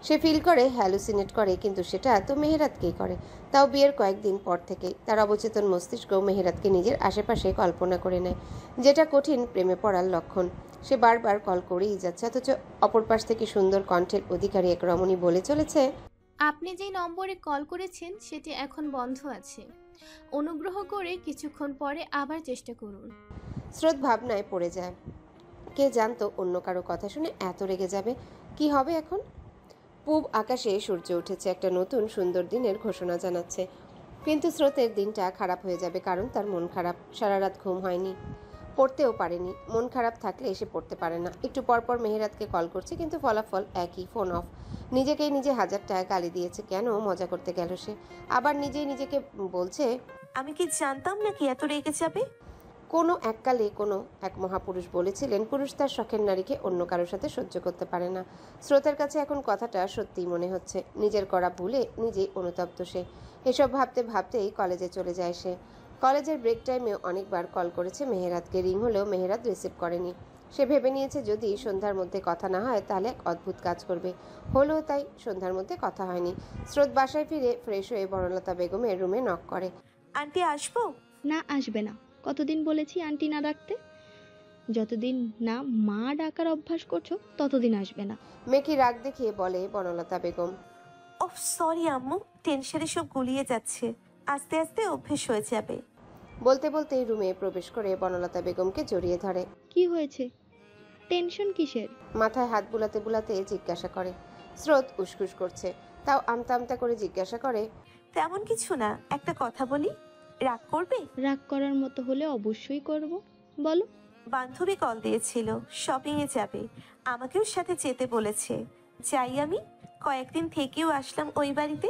সে ফিল করে, হ্যালুসিনেট করে, কিন্তু সেটা তো মেহেরাতকেই করে, তাও বিয়ের কয়েকদিন পর থেকেই। তার অবচেতন মস্তিষ্ক মেহেরাতকে নিজের আশেপাশে কল্পনা করে নেয়, যেটা কঠিন প্রেমে পড়ার লক্ষণ। সে বারবার কল করেই যাচ্ছে, অথচ অপর পাশ থেকে সুন্দর কণ্ঠের অধিকারী এক রমণী বলে চলেছে, আপনি যেই নম্বরে কল করেছেন সেটি এখন বন্ধ আছে, অনুগ্রহ করে কিছুক্ষণ পরে আবার চেষ্টা করুন। স্রোত ভাবনায় পড়ে যায়। কে জানতো অন্য কারো কথা শুনে এত রেগে যাবে। কি হবে এখন? পূব আকাশে সূর্য উঠেছে, একটা নতুন সুন্দর দিনের ঘোষণা জানাচ্ছে। কিন্তু স্রোতের দিনটা খারাপ হয়ে যাবে, কারণ তার মন খারাপ। সারা রাত ঘুম হয়নি, পড়তেও পারেনি। মন খারাপ থাকলে এসে পড়তে পারে না। একটু পরপর মেহেরাতকে কল করছে, কিন্তু ফলাফল একই, ফোন অফ। নিজেকেই নিজে 1000 টাকা গালি দিয়েছে। কেন মজা করতে গেল সে? আবার নিজেই নিজেকে বলছে, আমি কি জানতাম নাকি এত রেগে যাবে? কোনো এককালে কোনো এক মহাপুরুষ বলেছিলেন, পুরুষ তার শখের নারীকে অন্য কারোর সাথে সহ্য করতে পারে না। স্রোতের কাছে এখন কথাটা সত্যিই মনে হচ্ছে। নিজের করা ভুলে নিজেই অনুতপ্ত সে। এসব ভাবতে ভাবতেই কলেজে চলে যায় সে। কলেজের ব্রেক টাইমেও অনেকবার কল করেছে মেহেরাতকে, রিং হলেও মেহেরাত রিসিভ করেনি। সে ভেবে নিয়েছে যদি সন্ধ্যার মধ্যে কথা না হয় তাহলে এক অদ্ভুত কাজ করবে। হলো তাই, সন্ধ্যার মধ্যে কথা হয়নি। স্রোত বাসায় ফিরে ফ্রেশ হয়ে বনলতা বেগমের রুমে নক করে। আন্টি আসবো? না, আসবে না। কতদিন বলেছি আন্টি না ডাকতে? যতদিন না মা ডাকার অভ্যাস করছো ততদিন আসবে না। মেকি রাগ দেখিয়ে বলে বনলতা বেগম। ওহ সরি আম্মু, টেনশনে সব গুলিয়ে যাচ্ছে, আস্তে আস্তে অভ্যেস হয়ে যাবে। বলতে বলতেই রুমে প্রবেশ করে বনলতা বেগমকে জড়িয়ে ধরে। কি হয়েছে? টেনশন কিসের? মাথায় হাত বুলাতে বুলাতে জিজ্ঞাসা করে। স্রোত উসকুস করছে, তাও আমতা আমতা করে জিজ্ঞাসা করে, তেমন কিছু না, একটা কথা বলি, রাগ করবে? রাগ করার মতো হলে অবশ্যই করব, বলো। বান্ধবী কল দিয়েছিল, শপিং এ যাবে, আমাকেও সাথে যেতে বলেছে। যাই আমি, কয়েকদিন থেকেও আসলাম ওই বাড়িতে।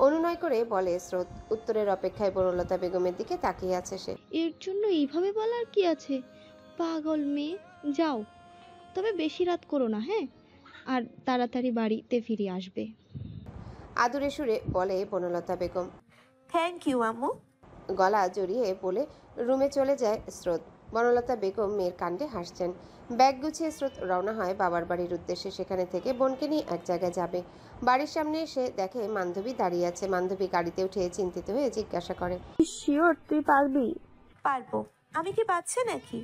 অনুনয় করে বলে স্রোত। উত্তরের অপেক্ষায় বনলতা বেগমের দিকে তাকিয়ে আছে সে। এর জন্য এইভাবে বলার কি আছে? পাগল মেয়ে, যাও, তবে বেশি রাত করো না, হ্যাঁ? আর তাড়াতাড়ি বাড়িতে ফিরে আসবে। আদুরে সুরে বলে বনলতা বেগম। থ্যাংক ইউ আম্মু। গলা জড়িয়ে বলে রুমে চলে যায় স্রোত। বনলতা বেগম মেয়ের কাণ্ডে হাসছেন। ব্যাগ গুছিয়ে স্রোত রওনা হয় বাবার বাড়ির উদ্দেশ্যে। সেখানে থেকে বোনকে নিয়ে এক জায়গায় যাবে। বাড়ির সামনে এসে দেখে বান্ধবী দাঁড়িয়ে আছে। বান্ধবী গাড়িতে উঠে চিন্তিত হয়ে জিজ্ঞাসা করে, শিওর তুই পারবি? পারবো। আমি কি বাচ্চা নাকি?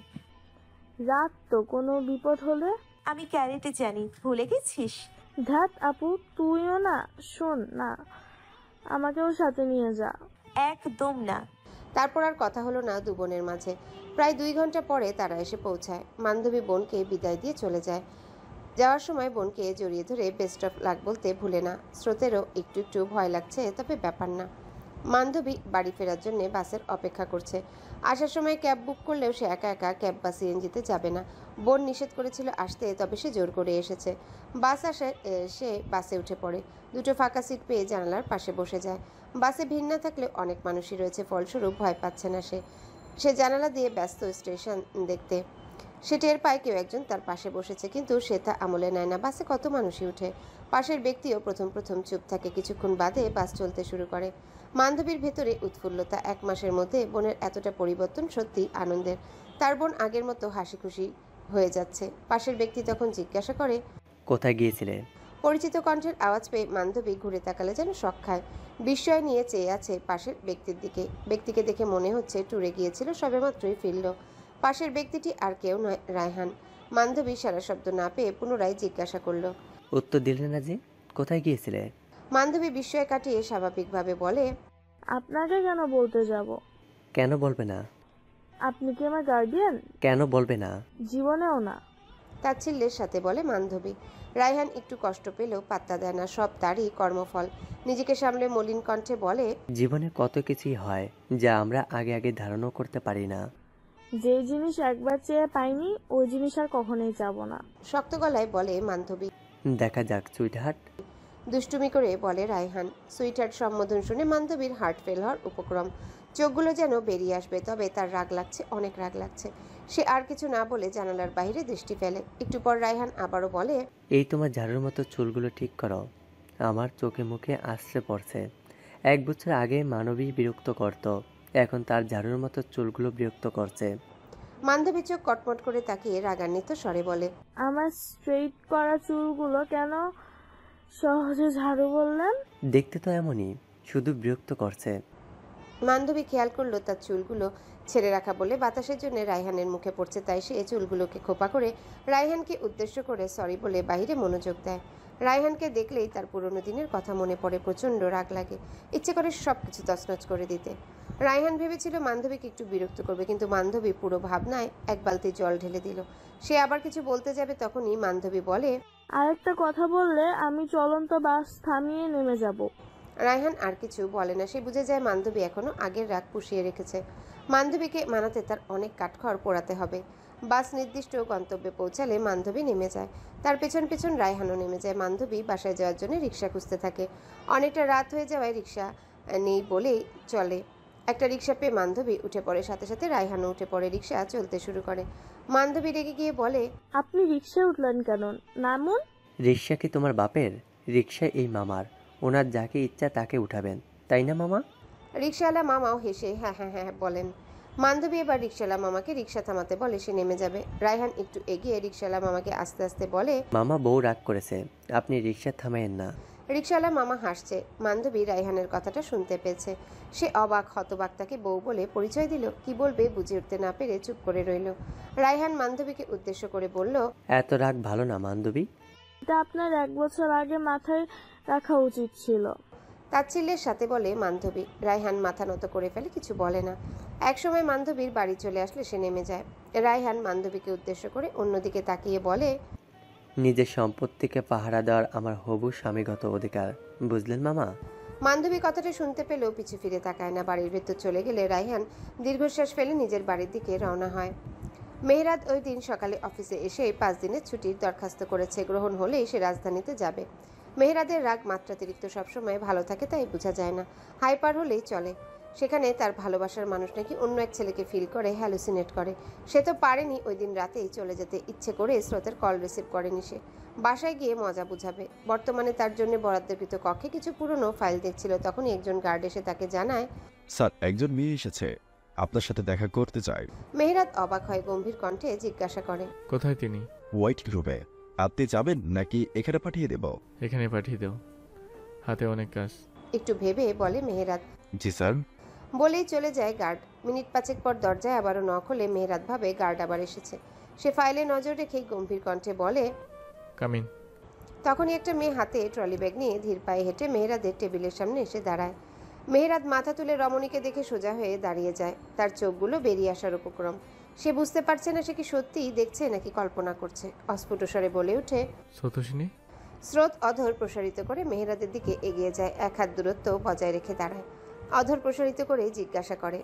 রাত তো, কোনো বিপদ হলে? আমি ক্যারেটে জানি, ভুলে গেছিস? ধ্যাত আপু, তুইও না। শোন না, আমাকেও সাথে নিয়ে যা। একদম না। তারপর আর কথা হলো না দু বোনের মাঝে। প্রায় 2 ঘন্টা পরে তারা এসে পৌঁছায়। বান্ধবী বোনকে বিদায় দিয়ে চলে যায়। যাওয়ার সময় বোনকে জড়িয়ে ধরে বেস্ট অফ লাক বলতে ভুলে না। স্রোতেরও একটু একটু ভয় লাগছে, তবে ব্যাপার না। বান্ধবী বাড়ি ফেরার জন্য বাসের অপেক্ষা করছে। আসার সময় ক্যাব বুক করলেও সে একা একা ক্যাব বা সিএনজিতে যাবে না। বোন নিষেধ করেছিল আসতে, তবে সে জোর করে এসেছে। বাস আসে, সে বাসে উঠে পড়ে। দুটো ফাঁকা সিট পেয়ে জানালার পাশে বসে যায়। বাসে ভিড় না থাকলেও অনেক মানুষই রয়েছে, ফলস্বরূপ ভয় পাচ্ছে না সে। সে জানালা দিয়ে ব্যস্ত স্টেশন দেখতে। সে টের পায় কেউ একজন তার পাশে বসেছে, কিন্তু সে তা আমলে নেয় না। বাসে কত মানুষই উঠে। পাশের ব্যক্তিও প্রথম প্রথম চুপ থাকে। কিছুক্ষণ বাদে বাস চলতে শুরু করে। বান্ধবীর ভেতরে উৎফুল্লতা। 1 মাসের মধ্যে বোনের এতটা পরিবর্তন সত্যি আনন্দের। তার বোন আগের মতো হাসি খুশি হয়ে যাচ্ছে। পাশের ব্যক্তি তখন জিজ্ঞাসা করে, কোথায় গিয়েছিলে? পরিচিত কণ্ঠের আওয়াজ পেয়ে বান্ধবী ঘুরে তাকালে যেন শক খায়। বিস্ময় নিয়ে চেয়ে আছে পাশের ব্যক্তির দিকে। ব্যক্তিকে দেখে মনে হচ্ছে ট্যুরে গিয়েছিল, সবেমাত্রই ফিরল। পাশের ব্যক্তিটি আর কেউ নয়, রায়হান। বান্ধবী সারা শব্দ না পেয়ে পুনরায় জিজ্ঞাসা করলো, উত্তর দিলে না যে, কোথায় গিয়েছিলে? বান্ধবী বিস্ময় কাটিয়ে স্বাভাবিকভাবে বলে, আপনাকে কেন বলতে যাব? কেন বলবে না? আপনি কি আমার গার্ডিয়ান? কেন বলবে না? জীবনেও না। তাচ্ছিল্যের সাথে বলে বান্ধবী। রায়হান একটু কষ্ট পেলেও পাত্তা দেয় না, সব তারই কর্মফল। নিজেকে সামলে মলিন কণ্ঠে বলে, জীবনে কত কিছুই হয় যা আমরা আগে আগে ধারণা করতে পারি না। যে জিনিস একবার চেয়ে পাইনি, ওই জিনিস আর কখনোই যাব না। শক্ত গলায় বলে বান্ধবী। দেখা যাক সুইটহার্ট। দুষ্টুমি করে বলে রায়হান। সুইটহার্ট সম্বোধন শুনে বান্ধবীর হার্ট ফেল হওয়ার উপক্রম। চোখগুলো যেন বেরিয়ে আসবে, তবে তার রাগ লাগছে, অনেক রাগ লাগছে। সে আর কিছু না বলে জানালার বাইরে দৃষ্টি ফেলে। একটু পর রায়হান আবারও বলে, এই তোমার ঝাড়ুর মতো চুলগুলো ঠিক করো, আমার চোখে মুখে আশ্রে পড়ছে। 1 বছর আগে মানবী বিরক্ত করত, এখন তার ঝাড়ুর মতো চুলগুলো বিরক্ত করছে। মান্ধবী চোখ কটমট করে তাকিয়ে রাগান্বিত স্বরে বলে, আমার স্ট্রেইট করা চুলগুলো কেন সহজে ঝাড়ু বললেন? দেখতে তো এমনই, শুধু বিরক্ত করছে। মান্ধবী খেয়াল করলো তার চুলগুলো ছেড়ে রাখা বলে বাতাসের জন্য রায়হানের মুখে পড়ছে, তাই সে চুলগুলোকে খোপা করে রায়হানকে উদ্দেশ্য করে সরি বলে বাইরে মনোযোগ দেয়। রায়হানকে দেখলেই তার পুরনো দিনের কথা মনে পড়ে, প্রচণ্ড রাগ লাগে, ইচ্ছে করে সব কিছু তছনছ করে দিতে। রায়হান ভেবেছিল মান্ধবীকে একটু বিরক্ত করবে, কিন্তু মান্ধবী পুরো ভাবনায় এক বালতি জল ঢেলে দিল। সে আবার কিছু বলতে যাবে, তখনই মান্ধবী বলে, আরেকটা কথা বললে আমি চলন্ত বাস থামিয়ে নেমে যাব। রায়হান আর কিছু বলে না, সে বুঝে যায় মান্ধবী এখনো আগের রাগ পুষিয়ে রেখেছে। মান্ধবীকে মানাতে তার অনেক কাঠখড় পোড়াতে হবে। বাস নির্দিষ্ট গন্তব্যে পৌঁছালে মান্ধবী নেমে যায়, তার পেছন পেছন রায়হানও নেমে যায়। মান্ধবী বাসায় যাওয়ার জন্য রিক্সা খুঁজতে থাকে। অনেকটা রাত হয়ে যাওয়ায় রিক্সা নেই বলেই চলে। একটা রিক্সা পেয়ে মান্ধবী উঠে পড়ে, সাথে সাথে রায়হানও উঠে পড়ে। রিক্সা চলতে শুরু করে। মান্ধবী রেগে গিয়ে বলে, আপনি রিক্সায় উঠলেন কেন? নামুন। রিক্সা কি তোমার বাপের? রিক্সা এই মামার, ওনার যাকে ইচ্ছা তাকে উঠাবেন, তাই না মামা? রিক্সাওয়ালা মামাও হেসে হ্যাঁ হ্যাঁ হ্যাঁ বলেন। মান্ধবী এবার রিক্সাওয়ালা মামাকে রিক্সা থামাতে বলে, সে নেমে যাবে। রায়হান একটু এগিয়ে রিক্সাওয়ালা মামাকে আস্তে আস্তে বলে, মামা বউ রাগ করেছে, আপনি রিক্সা থামায়েন না। রিক্সাওয়ালা মামা হাসছে। মান্ধবী রায়হানের কথাটা শুনতে পেয়েছে। সে অবাক, হতবাক, তাকে বউ বলে পরিচয় দিল। কি বলবে বুঝে উঠতে না পেরে চুপ করে রইল। রায়হান মান্ধবীকে উদ্দেশ্য করে বলল, এত রাগ ভালো না বান্ধবী। এটা আপনার 1 বছর আগে মাথায় রাখা উচিত ছিল। তাচ্ছিল্যের সাথে বলে মান্ধবী। রায়হান মাথা নত করে ফেলে, কিছু বলে না। একসময় মান্ধবীর বাড়ি চলে আসলে সে নেমে যায়। রায়হান মান্ধবীকে উদ্দেশ্য করে অন্যদিকে তাকিয়ে বলে, নিজের সম্পত্তিকে পাহারা দেওয়ার আমার হবু স্বামীগত অধিকার, বুঝলেন মামা? মান্ধবী কথাটা শুনতে পেলেও পিছু ফিরে তাকায় না। বাড়ির ভেতর চলে গেলে রায়হান দীর্ঘশ্বাস ফেলে নিজের বাড়ির দিকে রওনা হয়। মেহেরাত ওই দিন সকালে অফিসে এসে 5 দিনের ছুটির দরখাস্ত করেছে। গ্রহণ হলেই সে রাজধানীতে যাবে। মেহেরাদের রাগ মাত্রাতিরিক্ত, সবসময় ভালো থাকে তাই বোঝা যায় না, হাইপার হলেই চলে। সেখানে তার ভালোবাসার মানুষ নাকি অন্য এক ছেলেকে ফিল করে, হ্যালুসিনেট করে। সে তো পারেনি ওই দিন রাতেই চলে যেতে, ইচ্ছে করে স্রোতের কল রিসিভ করেনি সে। বাসায় গিয়ে মজা বুঝাবে। বর্তমানে তার জন্য বরাদ্দকৃত কক্ষে কিছু পুরনো ফাইল দেখছিল। তখনই একজন গার্ড এসে তাকে জানায়, স্যার, একজন মেয়ে এসেছে, আপনার সাথে দেখা করতে চাই। মেহেরাত অবাক হয়, গম্ভীর কণ্ঠে জিজ্ঞাসা করে, কোথায় তিনি? হোয়াইট রুমে। আপনি যাবেন নাকি এখানে পাঠিয়ে দেব? এখানে পাঠিয়ে দাও, হাতে অনেক কাজ। একটু ভেবে বলে মেহেরাত। জি স্যার। বলেই চলে যায় গার্ড। মিনিট 5 পর দরজায় আবারও নক হলে মেহেরাত ভাবে গার্ড আবার এসেছে। সে ফাইলে নজর রেখেই গম্ভীর কণ্ঠে বলে, কামিন। তখনই একটা মেয়ে হাতে ট্রলি ব্যাগ নিয়ে ধীর পায়ে হেঁটে মেহেরাদের টেবিলের সামনে এসে দাঁড়ায়। মেহেরাত মাথা তুলে রমণীকে দেখে সোজা হয়ে দাঁড়িয়ে যায়। তার চোখগুলো বেরিয়ে আসার উপক্রম। সে বুঝতে পারছে না সে কি সত্যিই দেখছে নাকি কল্পনা করছে। অস্ফুট স্বরে বলে ওঠে, সতোষিনী। স্রোত অধর প্রসারিত করে মেহেরাদের দিকে এগিয়ে যায়, 1 হাত দূরত্ব বজায় রেখে দাঁড়ায়। অধর প্রসারিত করে জিজ্ঞাসা করে,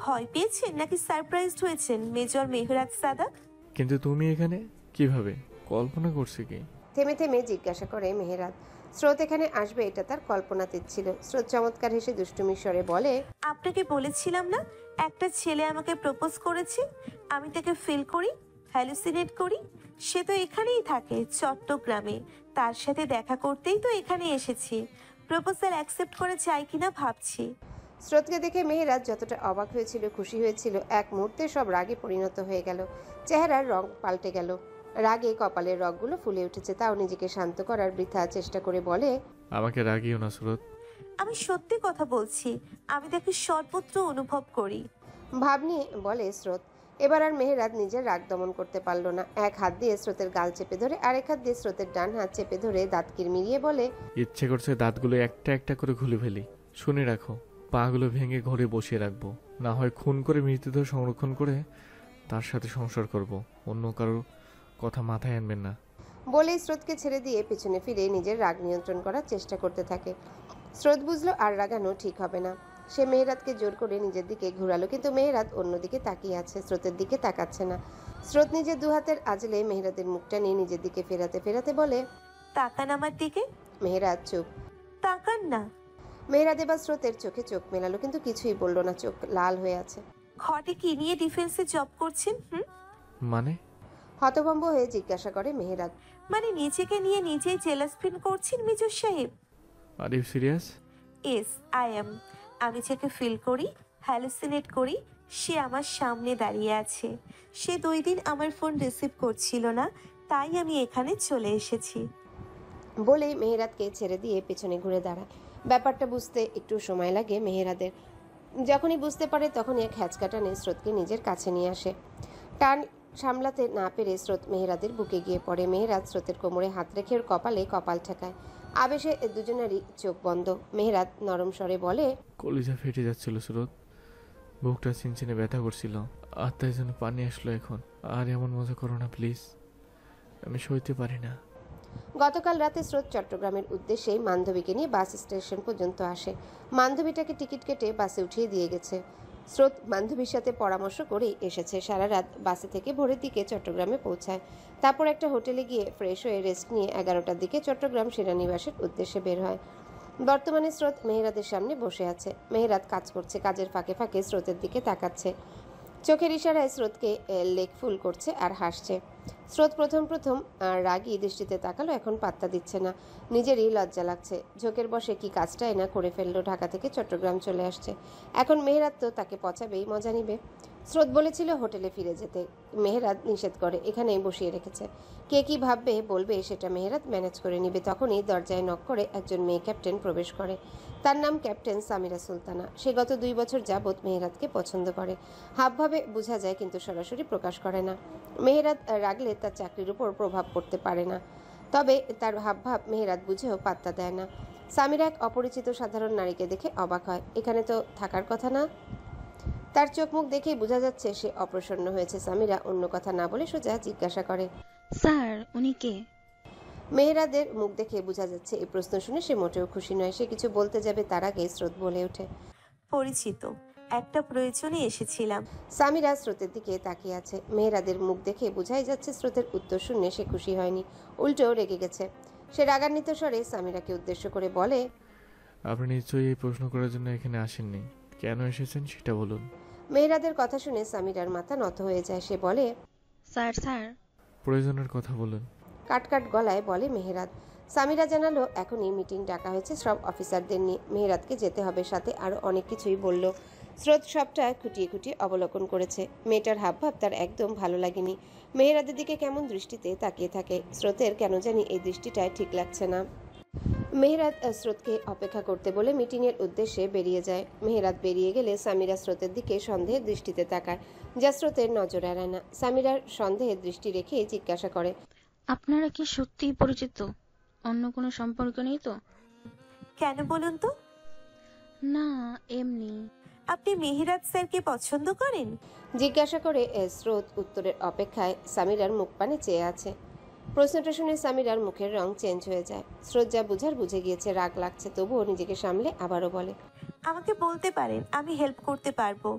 ভয় পেয়েছেন নাকি সারপ্রাইজড হয়েছেন মেজর মেহরাজ সাদাক? কিন্তু তুমি এখানে কিভাবে? কল্পনা করছে কি? থেমে থেমে জিজ্ঞাসা করে মেহেরাত। স্রোত এখানে আসবে এটা তার কল্পনাতীত ছিল। স্রোত চমৎকার হেসে দুষ্টুমির স্বরে বলে, আপনাকে বলেছিলাম না একটা ছেলে আমাকে প্রপোজ করেছে, আমি তাকে ফিল করি, হ্যালুসিনেট করি। সে তো এখানেই থাকে, চট্টগ্রামে। তার সাথে দেখা করতেই তো এখানে এসেছি। প্রপোজাল অ্যাকসেপ্ট করে চাই কিনা ভাবছি। স্রোতকে দেখে মেহেরাত যতটা অবাক হয়েছিল, খুশি হয়েছিল, এক মুহূর্তে সব রাগে পরিণত হয়ে গেল। চেহারার রং পাল্টে গেল। রাগে কপালের রগগুলো ফুলে উঠেছে। তাও নিজেকে শান্ত করার বৃথা চেষ্টা করে বলে, আমাকে রাগিও না স্রোত। আমি সত্যি কথা বলছি, আমি তাকে সর্বত্র অনুভব করি। ভাব নিয়ে বলে স্রোত। এবার আর মেহেরাত নিজের রাগ দমন করতে পারল না। এক হাত দিয়ে স্রোতের গাল চেপে ধরে, আরেক হাত দিয়ে স্রোতের ডান হাত চেপে ধরে দাঁত কিরমিরিয়ে বলে, ইচ্ছে করছে দাঁতগুলো একটা একটা করে খুলে ফেলি। শুনে রাখো, পাগুলো ভেঙে ঘরে বসিয়ে রাখবো, না হয় খুন করে মৃতদেহ সংরক্ষণ করে তার সাথে সংসার করব। অন্য কারোর কথা মাথায় আনবেন না। বলেই স্রোতকে ছেড়ে দিয়ে পিছনে ফিরে নিজের রাগ নিয়ন্ত্রণ করার চেষ্টা করতে থাকে। স্রোত বুঝলো আর রাগানো ঠিক হবে না। সে মেহেরাতকে জোর করে নিজের দিকে ঘুরালো, কিন্তু মেহেরাত অন্যদিকে তাকিয়ে আছে, স্রোতের দিকে তাকাচ্ছে না। স্রোত নিজের 2 হাতের আজলে মেহেরাতের মুখটা নিয়ে নিজের দিকে ফেরাতে ফেরাতে বলে, তাকান আমার দিকে। মেহেরাত চুপ। তাকান না। মেহেরাত এবার স্রোতের চোখে চোখ মেলালো, কিন্তু কিছুই বলল না। চোখ লাল হয়ে আছে। ঘটে কি নিয়ে ডিফেন্সে জব করছেন? মানে? হতভম্ব হয়ে জিজ্ঞাসা করে মেহেরাত। মানে নিজেকে নিয়ে নিজেই জেলাস ফিল করছেন মেজর সাহেব? Are you serious? Yes I am. আমি যাকে ফিল করি, হ্যালুসিনেট করি, সে আমার সামনে দাঁড়িয়ে আছে। সে 2 দিন আমার ফোন রিসিভ করছিল না, তাই আমি এখানে চলে এসেছি। বলেই মেহেরাতকে ছেড়ে দিয়ে পেছনে ঘুরে দাঁড়ায়। ব্যাপারটা বুঝতে একটু সময় লাগে মেহেরাদের। যখনই বুঝতে পারে তখনই এক হ্যাচকা টানে স্রোতকে নিজের কাছে নিয়ে আসে। টান সামলাতে না পেরে স্রোত মেহেরাদের বুকে গিয়ে পড়ে। মেহেরাত স্রোতের কোমরে হাত রেখে ওর কপালে কপাল ঠেকায়। আবেশে দুজনেরই চোখ বন্ধ। মেহেরাত নরম স্বরে বলে, কলিজা ফেটে যাচ্ছিল স্রোত, বুকটা চিনচিনে ব্যথা করছিল, আত্মায় যেন পানি আসলো এখন। আর এমন মজা করো না প্লিজ, আমি সইতে পারি না। গতকাল রাতে স্রোত চট্টগ্রামের উদ্দেশ্যে মান্ধবীকে নিয়ে বাস স্টেশন পর্যন্ত আসে। মান্ধবীটাকে টিকিট কেটে বাসে উঠিয়ে দিয়ে গেছে। স্রোত বান্ধবীর সাথে পরামর্শ করেই এসেছে। সারা রাত বাসে থেকে ভোরের দিকে চট্টগ্রামে পৌঁছায়। তারপর একটা হোটেলে গিয়ে ফ্রেশ হয়ে রেস্ট নিয়ে 11টার দিকে চট্টগ্রাম সেনানিবাসের উদ্দেশ্যে বের হয়। বর্তমানে স্রোত মেহেরাদের সামনে বসে আছে। মেহেরাত কাজ করছে, কাজের ফাঁকে ফাঁকে স্রোতের দিকে তাকাচ্ছে। চোখের ইশারায় স্রোতকে লেগ ফুল করছে আর হাসছে। স্রোত প্রথম রাগী দৃষ্টিতে তাকালো, এখন পাত্তা দিচ্ছে না। নিজেরই লজ্জা লাগছে। ঝোঁকের বসে কি কাজটা এনা করে ফেললো। ঢাকা থেকে চট্টগ্রাম চলে আসছে, এখন মেহেরাত তো তাকে পচাবেই, মজা নিবে। স্রোত বলেছিল হোটেলে ফিরে যেতে, মেহেরাত নিষেধ করে এখানেই বসিয়ে রেখেছে। কে কি ভাববে বলবে সেটা মেহেরাত ম্যানেজ করে নিবে। তখনই দরজায় নক করে একজন মেয়ে ক্যাপ্টেন প্রবেশ করে। তার নাম ক্যাপ্টেন সামিরা সুলতানা। সে গত 2 বছর যাবৎ মেহেরাতকে পছন্দ করে। হাবভাবে বোঝা যায় কিন্তু সরাসরি প্রকাশ করে না। মেহেরাত রাগলে তার চাকরির উপর প্রভাব পড়তে পারে না, তবে তার হাবভাব মেহেরাত বুঝেও পাত্তা দেয় না। সামিরা এক অপরিচিত সাধারণ নারীকে দেখে অবাক হয়। এখানে তো থাকার কথা না। তার চোখ মুখ দেখেই বোঝা যাচ্ছে সে অপ্রসন্ন হয়েছে। সামিরা অন্য কথা না বলে সোজা জিজ্ঞাসা করে, স্যার উনি কে? মেহেরাদের মুখ দেখে বোঝা যাচ্ছে এই প্রশ্ন শুনে সে মোটেও খুশি নয়। সে কিছু বলতে যাবে তার আগে স্রোত বলে ওঠে, পরিচিত, একটা প্রয়োজনে এসেছিলাম। সামিরা স্রোতের দিকে তাকিয়ে আছে। মেহেরাদের মুখ দেখে বোঝাই যাচ্ছে স্রোতের উত্তর শুনে সে খুশি হয়নি, উল্টো রেগে গেছে। সে রাগান্বিত স্বরে সামিরাকে উদ্দেশ্য করে বলে, আপনি নিশ্চয়ই এই প্রশ্ন করার জন্য এখানে আসেননি, কেন এসেছেন সেটা বলুন। মেহেরাদের কথা শুনে সামিরার মাথা নত হয়ে যায়। সে বলে, স্যার স্যার প্রয়োজনের কথা বলুন। কাটকাট গলায় বলে মেহেরাত। সামিরা জানালো এখনই মিটিং ডাকা হয়েছে সব অফিসারদের নিয়ে, মেহেরাতকে যেতে হবে সাথে। আরও অনেক কিছুই বলল। স্রোত সবটা খুঁটিয়ে খুঁটিয়ে অবলোকন করেছে। মেয়েটার হাবভাব তার একদম ভালো লাগেনি। মেহেরাদের দিকে কেমন দৃষ্টিতে তাকিয়ে থাকে। স্রোতের কেন জানি এই দৃষ্টিটায় ঠিক লাগছে না। মেহেরাত স্রোতকে অপেক্ষা করতে বলে মিটিংয়ের উদ্দেশ্যে বেরিয়ে যায়। মেহেরাত বেরিয়ে গেলে সামিরা স্রোতের দিকে সন্দেহের দৃষ্টিতে তাকায়, যা স্রোতের নজর এড়ায় না। সামিরার সন্দেহের দৃষ্টি রেখে জিজ্ঞাসা করে, আপনারা কি সত্যিই পরিচিত? অন্য কোনো সম্পর্ক নেই তো? কেন বলুন তো? না এমনি। আপনি মেহেরাত স্যারকে পছন্দ করেন? জিজ্ঞাসা করে স্রোত উত্তরের অপেক্ষায় সামিরার মুখ পানে চেয়ে আছে। প্রশ্নটা শুনে সামিরার মুখের রং চেঞ্জ হয়ে যায়। স্রোত যা বুঝার বুঝে গিয়েছে, রাগ লাগছে, তবুও নিজেকে সামলে আবারও বলে, আমাকে বলতে পারেন, আমি হেল্প করতে পারবো।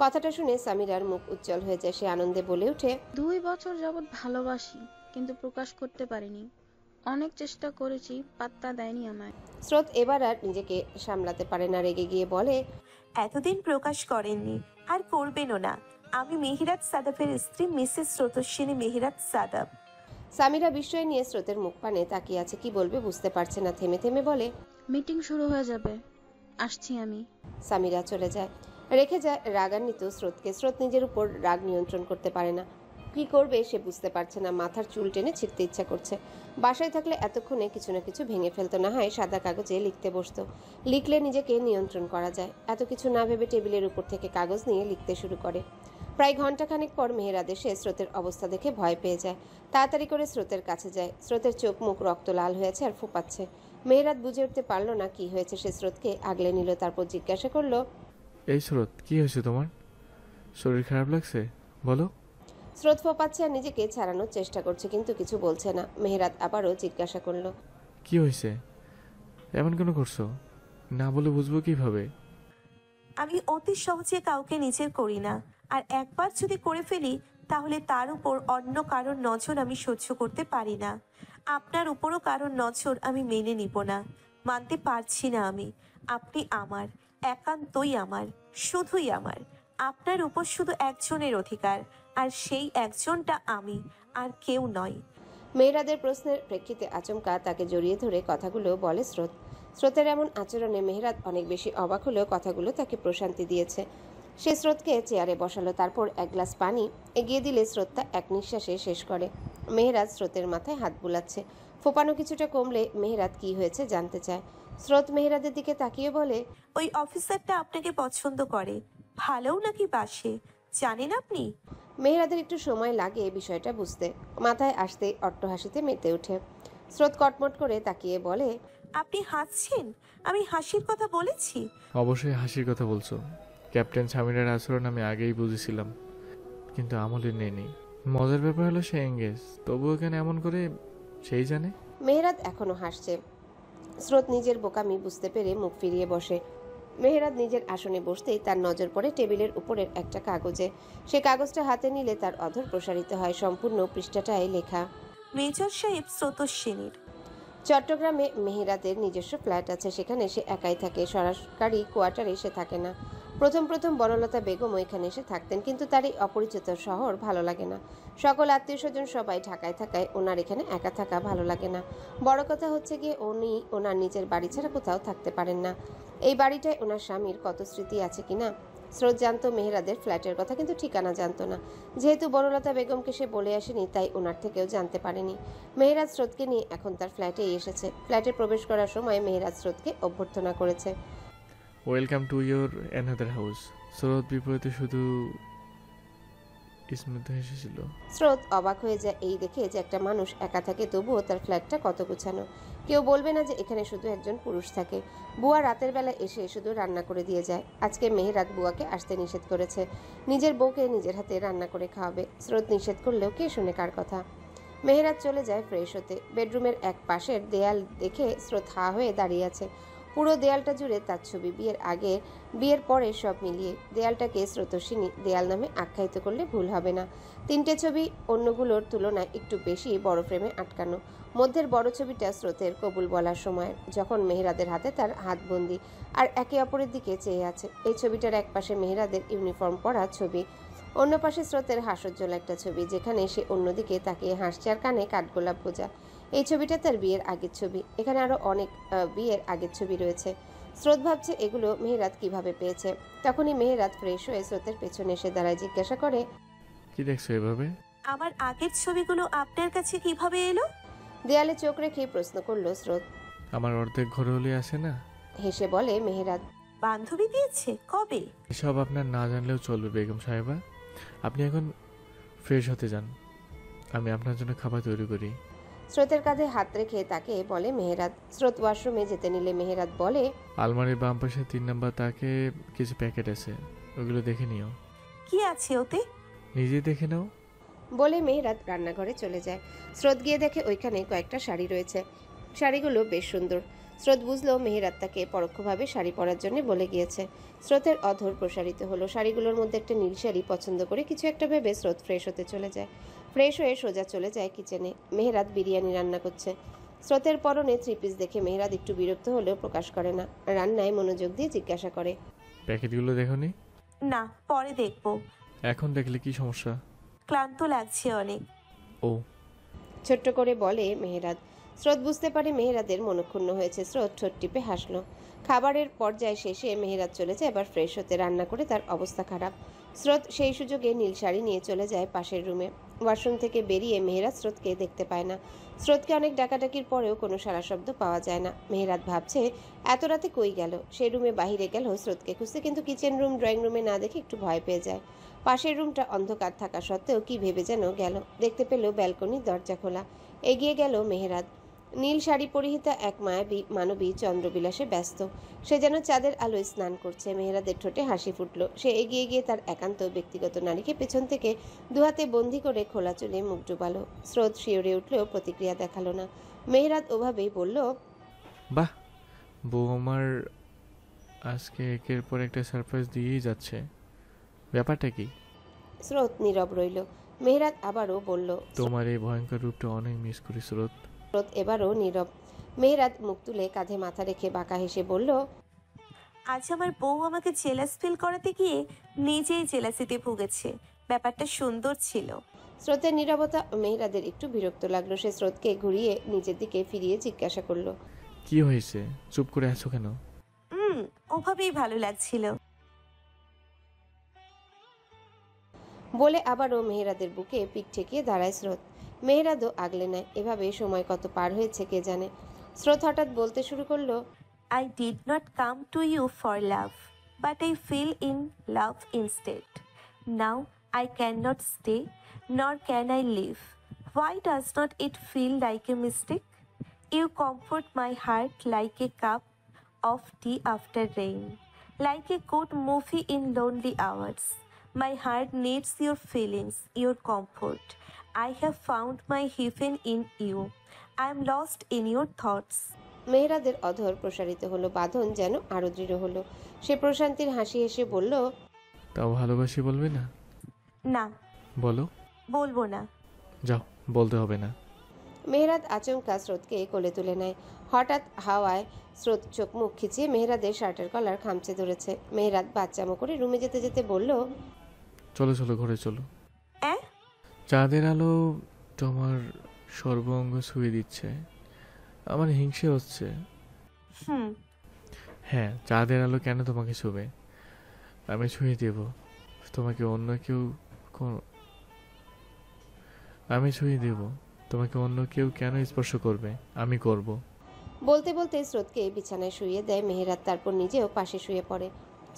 কথাটা শুনে সামিরার মুখ উজ্জ্বল হয়ে যায়। সে আনন্দে বলে ওঠে, 2 বছর যাবৎ ভালোবাসি, কিন্তু প্রকাশ করতে পারিনি। অনেক চেষ্টা করেছি, পাত্তা দেয়নি আমায়। স্রোত এবার আর নিজেকে সামলাতে পারে না, রেগে গিয়ে বলে, এতদিন প্রকাশ করেননি আর করবেনও না। আমি মেহেরাত সাদাফের স্ত্রী মিসেস স্রোতস্বিনী মেহেরাত সাদাফ। সামিরা বিস্ময় নিয়ে স্রোতের মুখ পানে তাকিয়ে আছে। কি বলবে বুঝতে পারছে না। থেমে থেমে বলে, মিটিং শুরু হয়ে যাবে, আসছি আমি। সামিরা চলে যায়, রেখে যায় রাগান্বিত স্রোতকে। স্রোত নিজের উপর রাগ নিয়ন্ত্রণ করতে পারে না। কি করবে সে বুঝতে পারছে না। মাথার চুল টেনে ছিঁড়তে ইচ্ছা করছে। বাসায় থাকলে এতক্ষণে কিছু না কিছু ভেঙে ফেলতো, না হয় সাদা কাগজে লিখতে বসতো। লিখলে নিজেকে নিয়ন্ত্রণ করা যায়। এত কিছু না ভেবে টেবিলের উপর থেকে কাগজ নিয়ে লিখতে শুরু করে। প্রায় ঘন্টাখানেক পর মেহেরাত এসে স্রোতের অবস্থা দেখে ভয় পেয়ে যায়। তাড়াতাড়ি করে স্রোতের কাছে যায়। স্রোতের চোখ মুখ রক্ত লাল হয়েছে আর ফোপাচ্ছে। মেহেরাত বুঝে উঠতে পারলো না কি হয়েছে। সে স্রোতকে আগলে নিল, তারপর জিজ্ঞাসা করলো, এই স্রোত, কি হয়েছে তোমার? শরীর খারাপ লাগছে, বলো। স্রোত ফোপাচ্ছে আর নিজেকে ছাড়ানোর চেষ্টা করছে, কিন্তু কিছু বলছে না। মেহেরাত আবারও জিজ্ঞাসা করলো, কি হয়েছে? এমন কেন করছো? না বলে বুঝবো কিভাবে? আমি অতি সহজে কাউকে নিজের করি না, আর একবার যদি করে ফেলি তাহলে তার উপর অন্য কারোর নজর আমি সহ্য করতে পারি না। আপনার উপরও কারোর নজর আমি মেনে নিব না, মানতে পারছি না আমি। আপনি আমার, একান্তই আমার, শুধুই আমার। আপনার উপর শুধু একজনের অধিকার, আর সেই একজনটা আমি, আর কেউ নয়। মেহেরাদের প্রশ্নের প্রেক্ষিতে আচমকা তাকে জড়িয়ে ধরে কথাগুলো বলে স্রোত। স্রোতের এমন আচরণে মেহেরাত অনেক বেশি অবাক হলেও কথাগুলো তাকে প্রশান্তি দিয়েছে। সে স্রোতকে চেয়ারে বসালো, তারপর এক গ্লাস পানি এগিয়ে দিলে স্রোত তা এক নিঃশ্বাসে শেষ করে। মেহেরাত স্রোতের মাথায় হাত বুলাচ্ছে। ফোপানো কিছুটা কমলে মেহেরাত কি হয়েছে জানতে চায়। স্রোত মেহেরাদের দিকে তাকিয়ে বলে, ওই অফিসারটা আপনাকে পছন্দ করে, ভালোও নাকি বাসে, জানেন আপনি? মেহেরাদের একটু সময় লাগে বিষয়টা বুঝতে। মাথায় আসতে অট্টহাসিতে মেতে ওঠে। স্রোত কটমট করে তাকিয়ে বলে, আপনি হাসছেন? আমি হাসির কথা বলেছি? অবশ্যই হাসির কথা বলছো। ক্যাপ্টেন সামিরের আচরণ আমি আগেই বুঝেছিলাম, কিন্তু আমলে নেই। মজার ব্যাপার হলো সে এঙ্গেজ, তবুও কেন এমন করে সেই জানে। মেহেরাত এখনো হাসছে। স্রোত নিজের বোকামি বুঝতে পেরে মুখ ফিরিয়ে বসে। মেহেরাত নিজের আসনে বসতেই তার নজর পড়ে টেবিলের উপরের একটা কাগজে। সে কাগজটা হাতে নিলে তার অধর প্রসারিত হয়। সম্পূর্ণ পৃষ্ঠাটায় লেখা, মেজর সাহেব স্রোতস্বিনীর। চট্টগ্রামে মেহেরাতের নিজস্ব ফ্ল্যাট আছে, সেখানে সে একাই থাকে। সরকারি কোয়ার্টারে সে থাকে না। প্রথম বনলতা বেগম এখানে এসে থাকতেন, কিন্তু তার এই অপরিচিত শহর ভালো লাগে না। সকল আত্মীয় স্বজন সবাই ঢাকায় থাকায় ওনার এখানে একা থাকা ভালো লাগে না। বড় কথা হচ্ছে গিয়ে উনি ওনার নিজের বাড়ি ছাড়া কোথাও থাকতে পারেন না। এই বাড়িটায় ওনার স্বামীর কত স্মৃতি আছে কিনা। স্রোত জানতো মেহেরাদের ফ্ল্যাটের কথা, কিন্তু ঠিকানা জানতো না। যেহেতু বনলতা বেগমকে সে বলে আসেনি, তাই ওনার থেকেও জানতে পারেনি। মেহেরাজ স্রোতকে নিয়ে এখন তার ফ্ল্যাটেই এসেছে। ফ্ল্যাটে প্রবেশ করার সময় মেহেরাজ স্রোতকে অভ্যর্থনা করেছে। Welcome to your another house. স্রোত বিপরীতে শুধু স্মিত হেসেছিল। স্রোত অবাক হয়ে যায় এই দেখে যে একটা মানুষ একা থাকে, তবুও তার ফ্ল্যাটটা কত গুছানো। কেউ বলবে না যে এখানে শুধু একজন পুরুষ থাকে। বুয়া রাতের বেলা এসে শুধু রান্না করে দিয়ে যায়। আজকে মেহেরাত বুয়াকে আসতে নিষেধ করেছে। নিজের বউকে নিজের হাতে রান্না করে খাওয়াবে। স্রোত নিষেধ করলেও কে শুনে কার কথা। মেহেরাত চলে যায় ফ্রেশ হতে। বেডরুমের এক পাশের দেয়াল দেখে স্রোত হা হয়ে দাঁড়িয়ে আছে। পুরো দেয়ালটা জুড়ে তার ছবি, বিয়ের আগে বিয়ের পরে সব মিলিয়ে। দেয়ালটাকে স্রোতস্বিনী দেয়াল নামে আখ্যায়িত করলে ভুল হবে না। 3টে ছবি অন্যগুলোর তুলনায় একটু বেশি বড় ফ্রেমে আটকানো। মধ্যের বড় ছবিটা স্রোতের কবুল বলার সময়, যখন মেহেরাদের হাতে তার হাতবন্দি আর একে অপরের দিকে চেয়ে আছে। এই ছবিটার এক পাশে মেহেরাদের ইউনিফর্ম পরা ছবি, অন্য পাশে স্রোতের হাস্যোজ্জ্বল একটা ছবি, যেখানে সে অন্যদিকে তাকিয়ে হাসছে আর কানে কাঠগোলাপ গোজা। এই ছবিটা তার বিয়ের আগের ছবি। এখানে আরো অনেক বিয়ের আগের ছবি রয়েছে। স্রোত ভাবছে এগুলো মেহেরাত কিভাবে পেয়েছে। তখনই মেহেরাত ফ্রেশ হয়ে স্রোতের পেছনে এসে দাঁড়ায়, জিজ্ঞাসা করে, কি দেখছো এভাবে? আমার আগের ছবিগুলো আপনার কাছে কিভাবে এলো? দেয়ালে চোখ রেখে প্রশ্ন করলো স্রোত। আমার অর্ধেক ঘরে হলে আসে না। হেসে বলে মেহেরাত, বান্ধবী দিয়েছে? কবে? এসব আপনার না জানলেও চলবে বেগম সাহেবা। আপনি এখন ফ্রেশ হতে যান, আমি আপনার জন্য খাবার তৈরি করি। স্রোতের কাঁধে হাত রেখে তাকে বলে মেহেরাত। স্রোত ওয়াশরুমে যেতে নিলে মেহেরাত বলে, আলমারির বাম পাশে 3 নম্বর তাকে কিছু প্যাকেট আছে, ওগুলো দেখে নিও। কি আছে ওতে? নিজে দেখে নাও। বলে মেহেরাত রান্নাঘরে চলে যায়। স্রোত গিয়ে দেখে ওইখানে কয়েকটা শাড়ি রয়েছে। শাড়িগুলো বেশ সুন্দর। স্রোত বুঝলো মেহেরাত তাকে পরোক্ষভাবে শাড়ি পরার জন্য বলে গিয়েছে। স্রোতের অধর প্রসারিত হলো। শাড়িগুলোর মধ্যে একটা নীল শাড়ি পছন্দ করে কিছু একটা ভেবে স্রোত ফ্রেশ হতে চলে যায়। ফ্রেশ হয়ে সোজা চলে যায় কিচেনে। মেহেরাত বিরিয়ানি রান্না করছে। স্রোতের পরনে 3 পিস দেখে মেহেরাত একটু বিরক্ত হলেও প্রকাশ করে না। রান্নায় মনোযোগ দিয়ে জিজ্ঞাসা করে, প্যাকেটগুলো দেখোনি? না, পরে দেখবো। এখন দেখলে কি সমস্যা? ক্লান্ত লাগছে অনেক। ও, ছোট্ট করে বলে মেহেরাত। স্রোত বুঝতে পারে মেহেরাদের মনক্ষুণ্ণ হয়েছে। স্রোত ঠোঁট টিপে হাসলো। খাবারের পর্যায় শেষে মেহেরাত চলে যায় এবার ফ্রেশ হতে। রান্না করে তার অবস্থা খারাপ। স্রোত সেই সুযোগে নীল শাড়ি নিয়ে চলে যায় পাশের রুমে। ওয়াশরুম থেকে বেরিয়ে মেহেরাত স্রোতকে দেখতে পায় না। স্রোতকে অনেক ডাকাডাকির পরেও কোনো সারা শব্দ পাওয়া যায় না। মেহেরাত ভাবছে এত রাতে কই গেল। সেই রুমে বাহিরে গেল স্রোতকে খুঁজতে, কিন্তু কিচেন রুম ড্রয়িং রুমে না দেখে একটু ভয় পেয়ে যায়। পাশের রুমটা অন্ধকার থাকা সত্ত্বেও কি ভেবে যেন গেল। দেখতে পেল ব্যালকনির দরজা খোলা। এগিয়ে গেল মেহেরাত। নীল শাড়ি পরিহিতা এক মায়াবী মানবী চন্দ্রবিলাসে ব্যস্ত। সে যেন চাঁদের আলোয় স্নান করছে। মেহেরাদের ঠোঁটে হাসি ফুটল। সে এগিয়ে গিয়ে তার একান্ত ব্যক্তিগত নারীকে পেছন থেকে দুহাতে বন্দি করে খোলা চুলে মুখ ডুবালো। স্রোত শিওরে উঠলেও প্রতিক্রিয়া দেখালো না। মেহেরাত ওভাবেই বলল, বাহ, বউ আমার আজকে একের পর একটা সারপ্রাইজ দিয়েই যাচ্ছে, ব্যাপারটা কি? স্রোত নীরব রইল। মেহেরাত আবারও বলল, তোমার এই ভয়ঙ্কর রূপটা অনেক মিস করি স্রোত। স্রোত এবারও নীরব। মেহেরাত মুখ তুলে কাঁধে মাথা রেখে বাঁকা হেসে বলল, আজ আমার বউ আমাকে জেলাস ফিল করাতে গিয়ে নিজেই জেলাসিতে ভুগেছে। ব্যাপারটা সুন্দর ছিল। স্রোতের নীরবতা মেহেরাদের একটু বিরক্ত লাগলো। সে স্রোতকে ঘুরিয়ে নিজের দিকে ফিরিয়ে জিজ্ঞাসা করলো, কি হয়েছে, চুপ করে আছো কেন? ওভাবেই ভালো লাগছিল। বলে আবারও মেহেরাদের বুকে পিঠ ঠেকিয়ে দাঁড়ায় স্রোত। মেহেরাদও আগলে নেয়। এভাবে সময় কত পার হয়েছে কে জানে। স্রোত হঠাৎ বলতে শুরু করলো, I did not come to you for love, but I fell in love instead. Now I cannot stay, nor can I live. Why does not it feel like a mistake? You comfort my heart like a cup of tea after rain, like a good movie in lonely hours. My heart needs your feelings, your comfort. I have found my heaven in you. I am lost in your thoughts. মেহেরাদের অধর প্রসারিত হলো, বাঁধন যেন আরো দৃঢ় হলো। সে প্রশান্তির হাসি হেসে বলল, তাও ভালোবাসি বলবে না? না, বলো। বলবো না। যাও, বলতে হবে না। মেহেরাদ আচমকা স্রোতকে কোলে তুলে নেয়। হঠাৎ হাওয়ায় স্রোত চোখ মুখ খিচিয়ে মেহেরাদের শার্টের কলার খামচে ধরেছে। মেহেরাদ বাচ্চামো করে রুমে যেতে যেতে বলল, চলো চলো, ঘরে চলো। চাঁদের আলো তোমার সর্বাঙ্গ ছুঁয়ে দিচ্ছে, আমার হিংসে হচ্ছে। হ্যাঁ, চাঁদের আলো কেন তোমাকে ছুঁবে? আমি ছুঁয়ে দেব তোমাকে, অন্য কেউ আমি ছুঁয়ে দেব তোমাকে, অন্য কেউ কেন স্পর্শ করবে? আমি করব। বলতে বলতে স্রোতকে বিছানায় শুইয়ে দেয় মেহেরাদ, তারপর নিজেও পাশে শুয়ে পড়ে।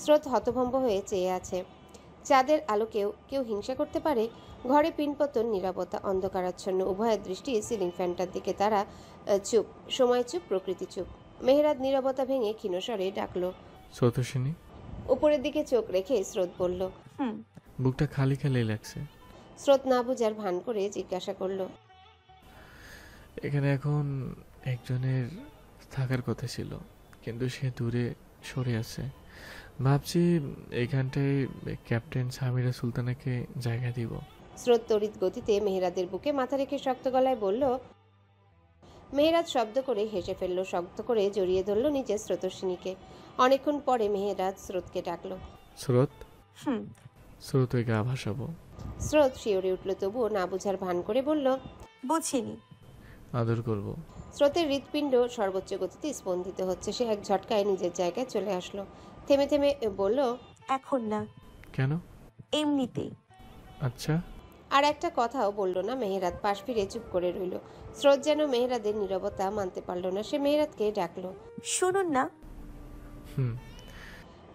স্রোত হতভম্ব হয়ে চেয়ে আছে। চাঁদের আলোকেও কেউ হিংসা করতে পারে? ঘরে পিনপতন, নীরবতা, অন্ধকারাচ্ছন্ন। উভয়ের দৃষ্টি সিলিং ফ্যানটার দিকে। তারা চুপ, সময় চুপ, প্রকৃতি চুপ। মেহেরাদ নীরবতা ভেঙে ক্ষীণস্বরে ডাকলো, স্রোতস্বিনী। উপরের দিকে চোখ রেখে স্রোত বলল, বুকটা খালি খালি লাগছে। স্রোত না বুঝার ভান করে জিজ্ঞাসা করলো, এখানে এখন একজনের থাকার কথা ছিল, কিন্তু সে দূরে সরে আছে। ভাবছি এখানটায় ক্যাপ্টেন সামিরা সুলতানাকে জায়গা দিব। স্রোত তড়িৎ গতিতে মেহেরাদের বুকে মাথা রেখে শক্ত গলায় বলল। মেহেরাদ শব্দ করে হেসে ফেলল, শক্ত করে জড়িয়ে ধরল নিজের স্রোতস্বিনীকে। অনেকক্ষণ পরে মেহেরাদ স্রোতকে ডাকলো, স্রোত। স্রোত গা ভাসাবো। স্রোত শিওরে উঠল, তবুও না বুঝার ভান করে বলল, বুঝিনি। আদর করব। স্রোতের হৃৎপিণ্ড সর্বোচ্চ গতিতে স্পন্দিত হচ্ছে। সে এক ঝটকায় নিজের জায়গায় চলে আসলো। থেমে থেমে বলল, এখন না। কেন? এমনিতেই। আচ্ছা। আর একটা কথাও বলল না মেহেরাদ। পাশ ফিরে চুপ করে রইল। স্রোত যেন মেহেরাদের নীরবতা মানতে পারল না। সে মেহেরাদকে ডাকলো, শুনুন না।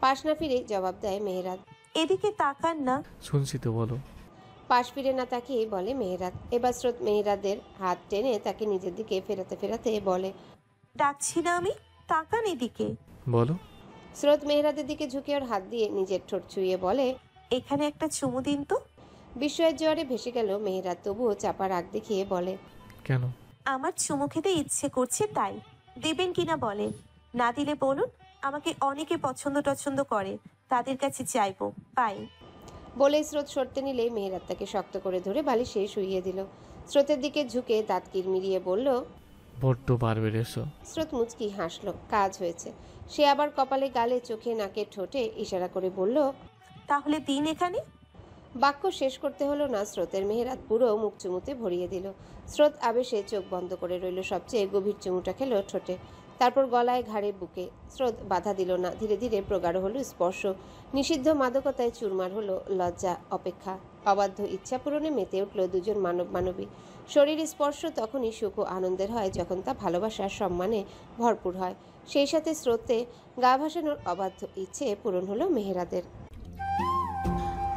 পাশ না ফিরে জবাব দেয় মেহেরাদ, এদিকে তাকান না। শুনছি তো, বলো। পাশ ফিরে না তাকিয়ে বলে মেহেরাদ। এবার স্রোত মেহেরাদের হাত টেনে তাকে নিজের দিকে ফেরাতে ফেরাতে বলে, ডাকছি না আমি, তাকান এদিকে। বলো। স্রোত মেহেরাদের দিকে ঝুঁকে ওর হাত দিয়ে নিজের ঠোঁট ছুঁয়ে বলে, এখানে একটা চুমু দিন তো। বিস্ময়ের জোয়ারে ভেসে গেল মেহেরাদ, তবুও চাপা রাগ দেখিয়ে বলে, কেন? আমার চুমু খেতে ইচ্ছে করছে তাই। দেবেন কিনা বলেন, না দিলে বলুন। আমাকে অনেকে পছন্দ করে, তাদের কাছে চাইবো, পাই। বলে স্রোত সরতে নিলে মেহেরাদ তাকে শক্ত করে ধরে বালিশে শুইয়ে দিল। স্রোতের দিকে ঝুঁকে দাঁত কিরমিরিয়ে বলল, বড্ড পারবে রেসো। স্রোত মুচকি হাসলো, কাজ হয়েছে। সে আবার কপালে, গালে, চোখে, নাকে, ঠোঁটে ইশারা করে বলল, তাহলে দিন এখানে। বাক্য শেষ করতে হলো না স্রোতের। মেহেরাদ পুরো মুখ চুমুতে ভরিয়ে দিল। স্রোত আবেশে চোখ বন্ধ করে রইল। সবচেয়ে গভীর চুমুটা খেলো ঠোঁটে, তারপর গলায়, ঘাড়ে, বুকে। স্রোত বাধা দিল না। ধীরে ধীরে প্রগাঢ় হলো স্পর্শ। নিষিদ্ধ মাদকতায় চুরমার হলো লজ্জা, অপেক্ষা। অবাধ্য ইচ্ছা পূরণে মেতে উঠল দুজন মানবী। শরীর স্পর্শ তখনই সুখ ও আনন্দের হয় যখন তা ভালোবাসার সম্মানে ভরপুর হয়। সেই সাথে স্রোতে গা ভাসানোর অবাধ্য ইচ্ছে পূরণ হলো মেহেরাদের।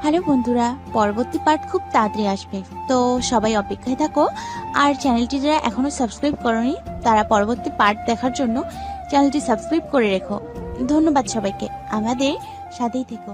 হ্যালো বন্ধুরা, পরবর্তী পার্ট খুব তাড়াতাড়ি আসবে, তো সবাই অপেক্ষায় থাকো। আর চ্যানেলটি যারা এখনো সাবস্ক্রাইব করোনি তারা পরবর্তী পার্ট দেখার জন্য চ্যানেলটি সাবস্ক্রাইব করে রেখো। ধন্যবাদ সবাইকে, আমাদের সাথেই থেকো।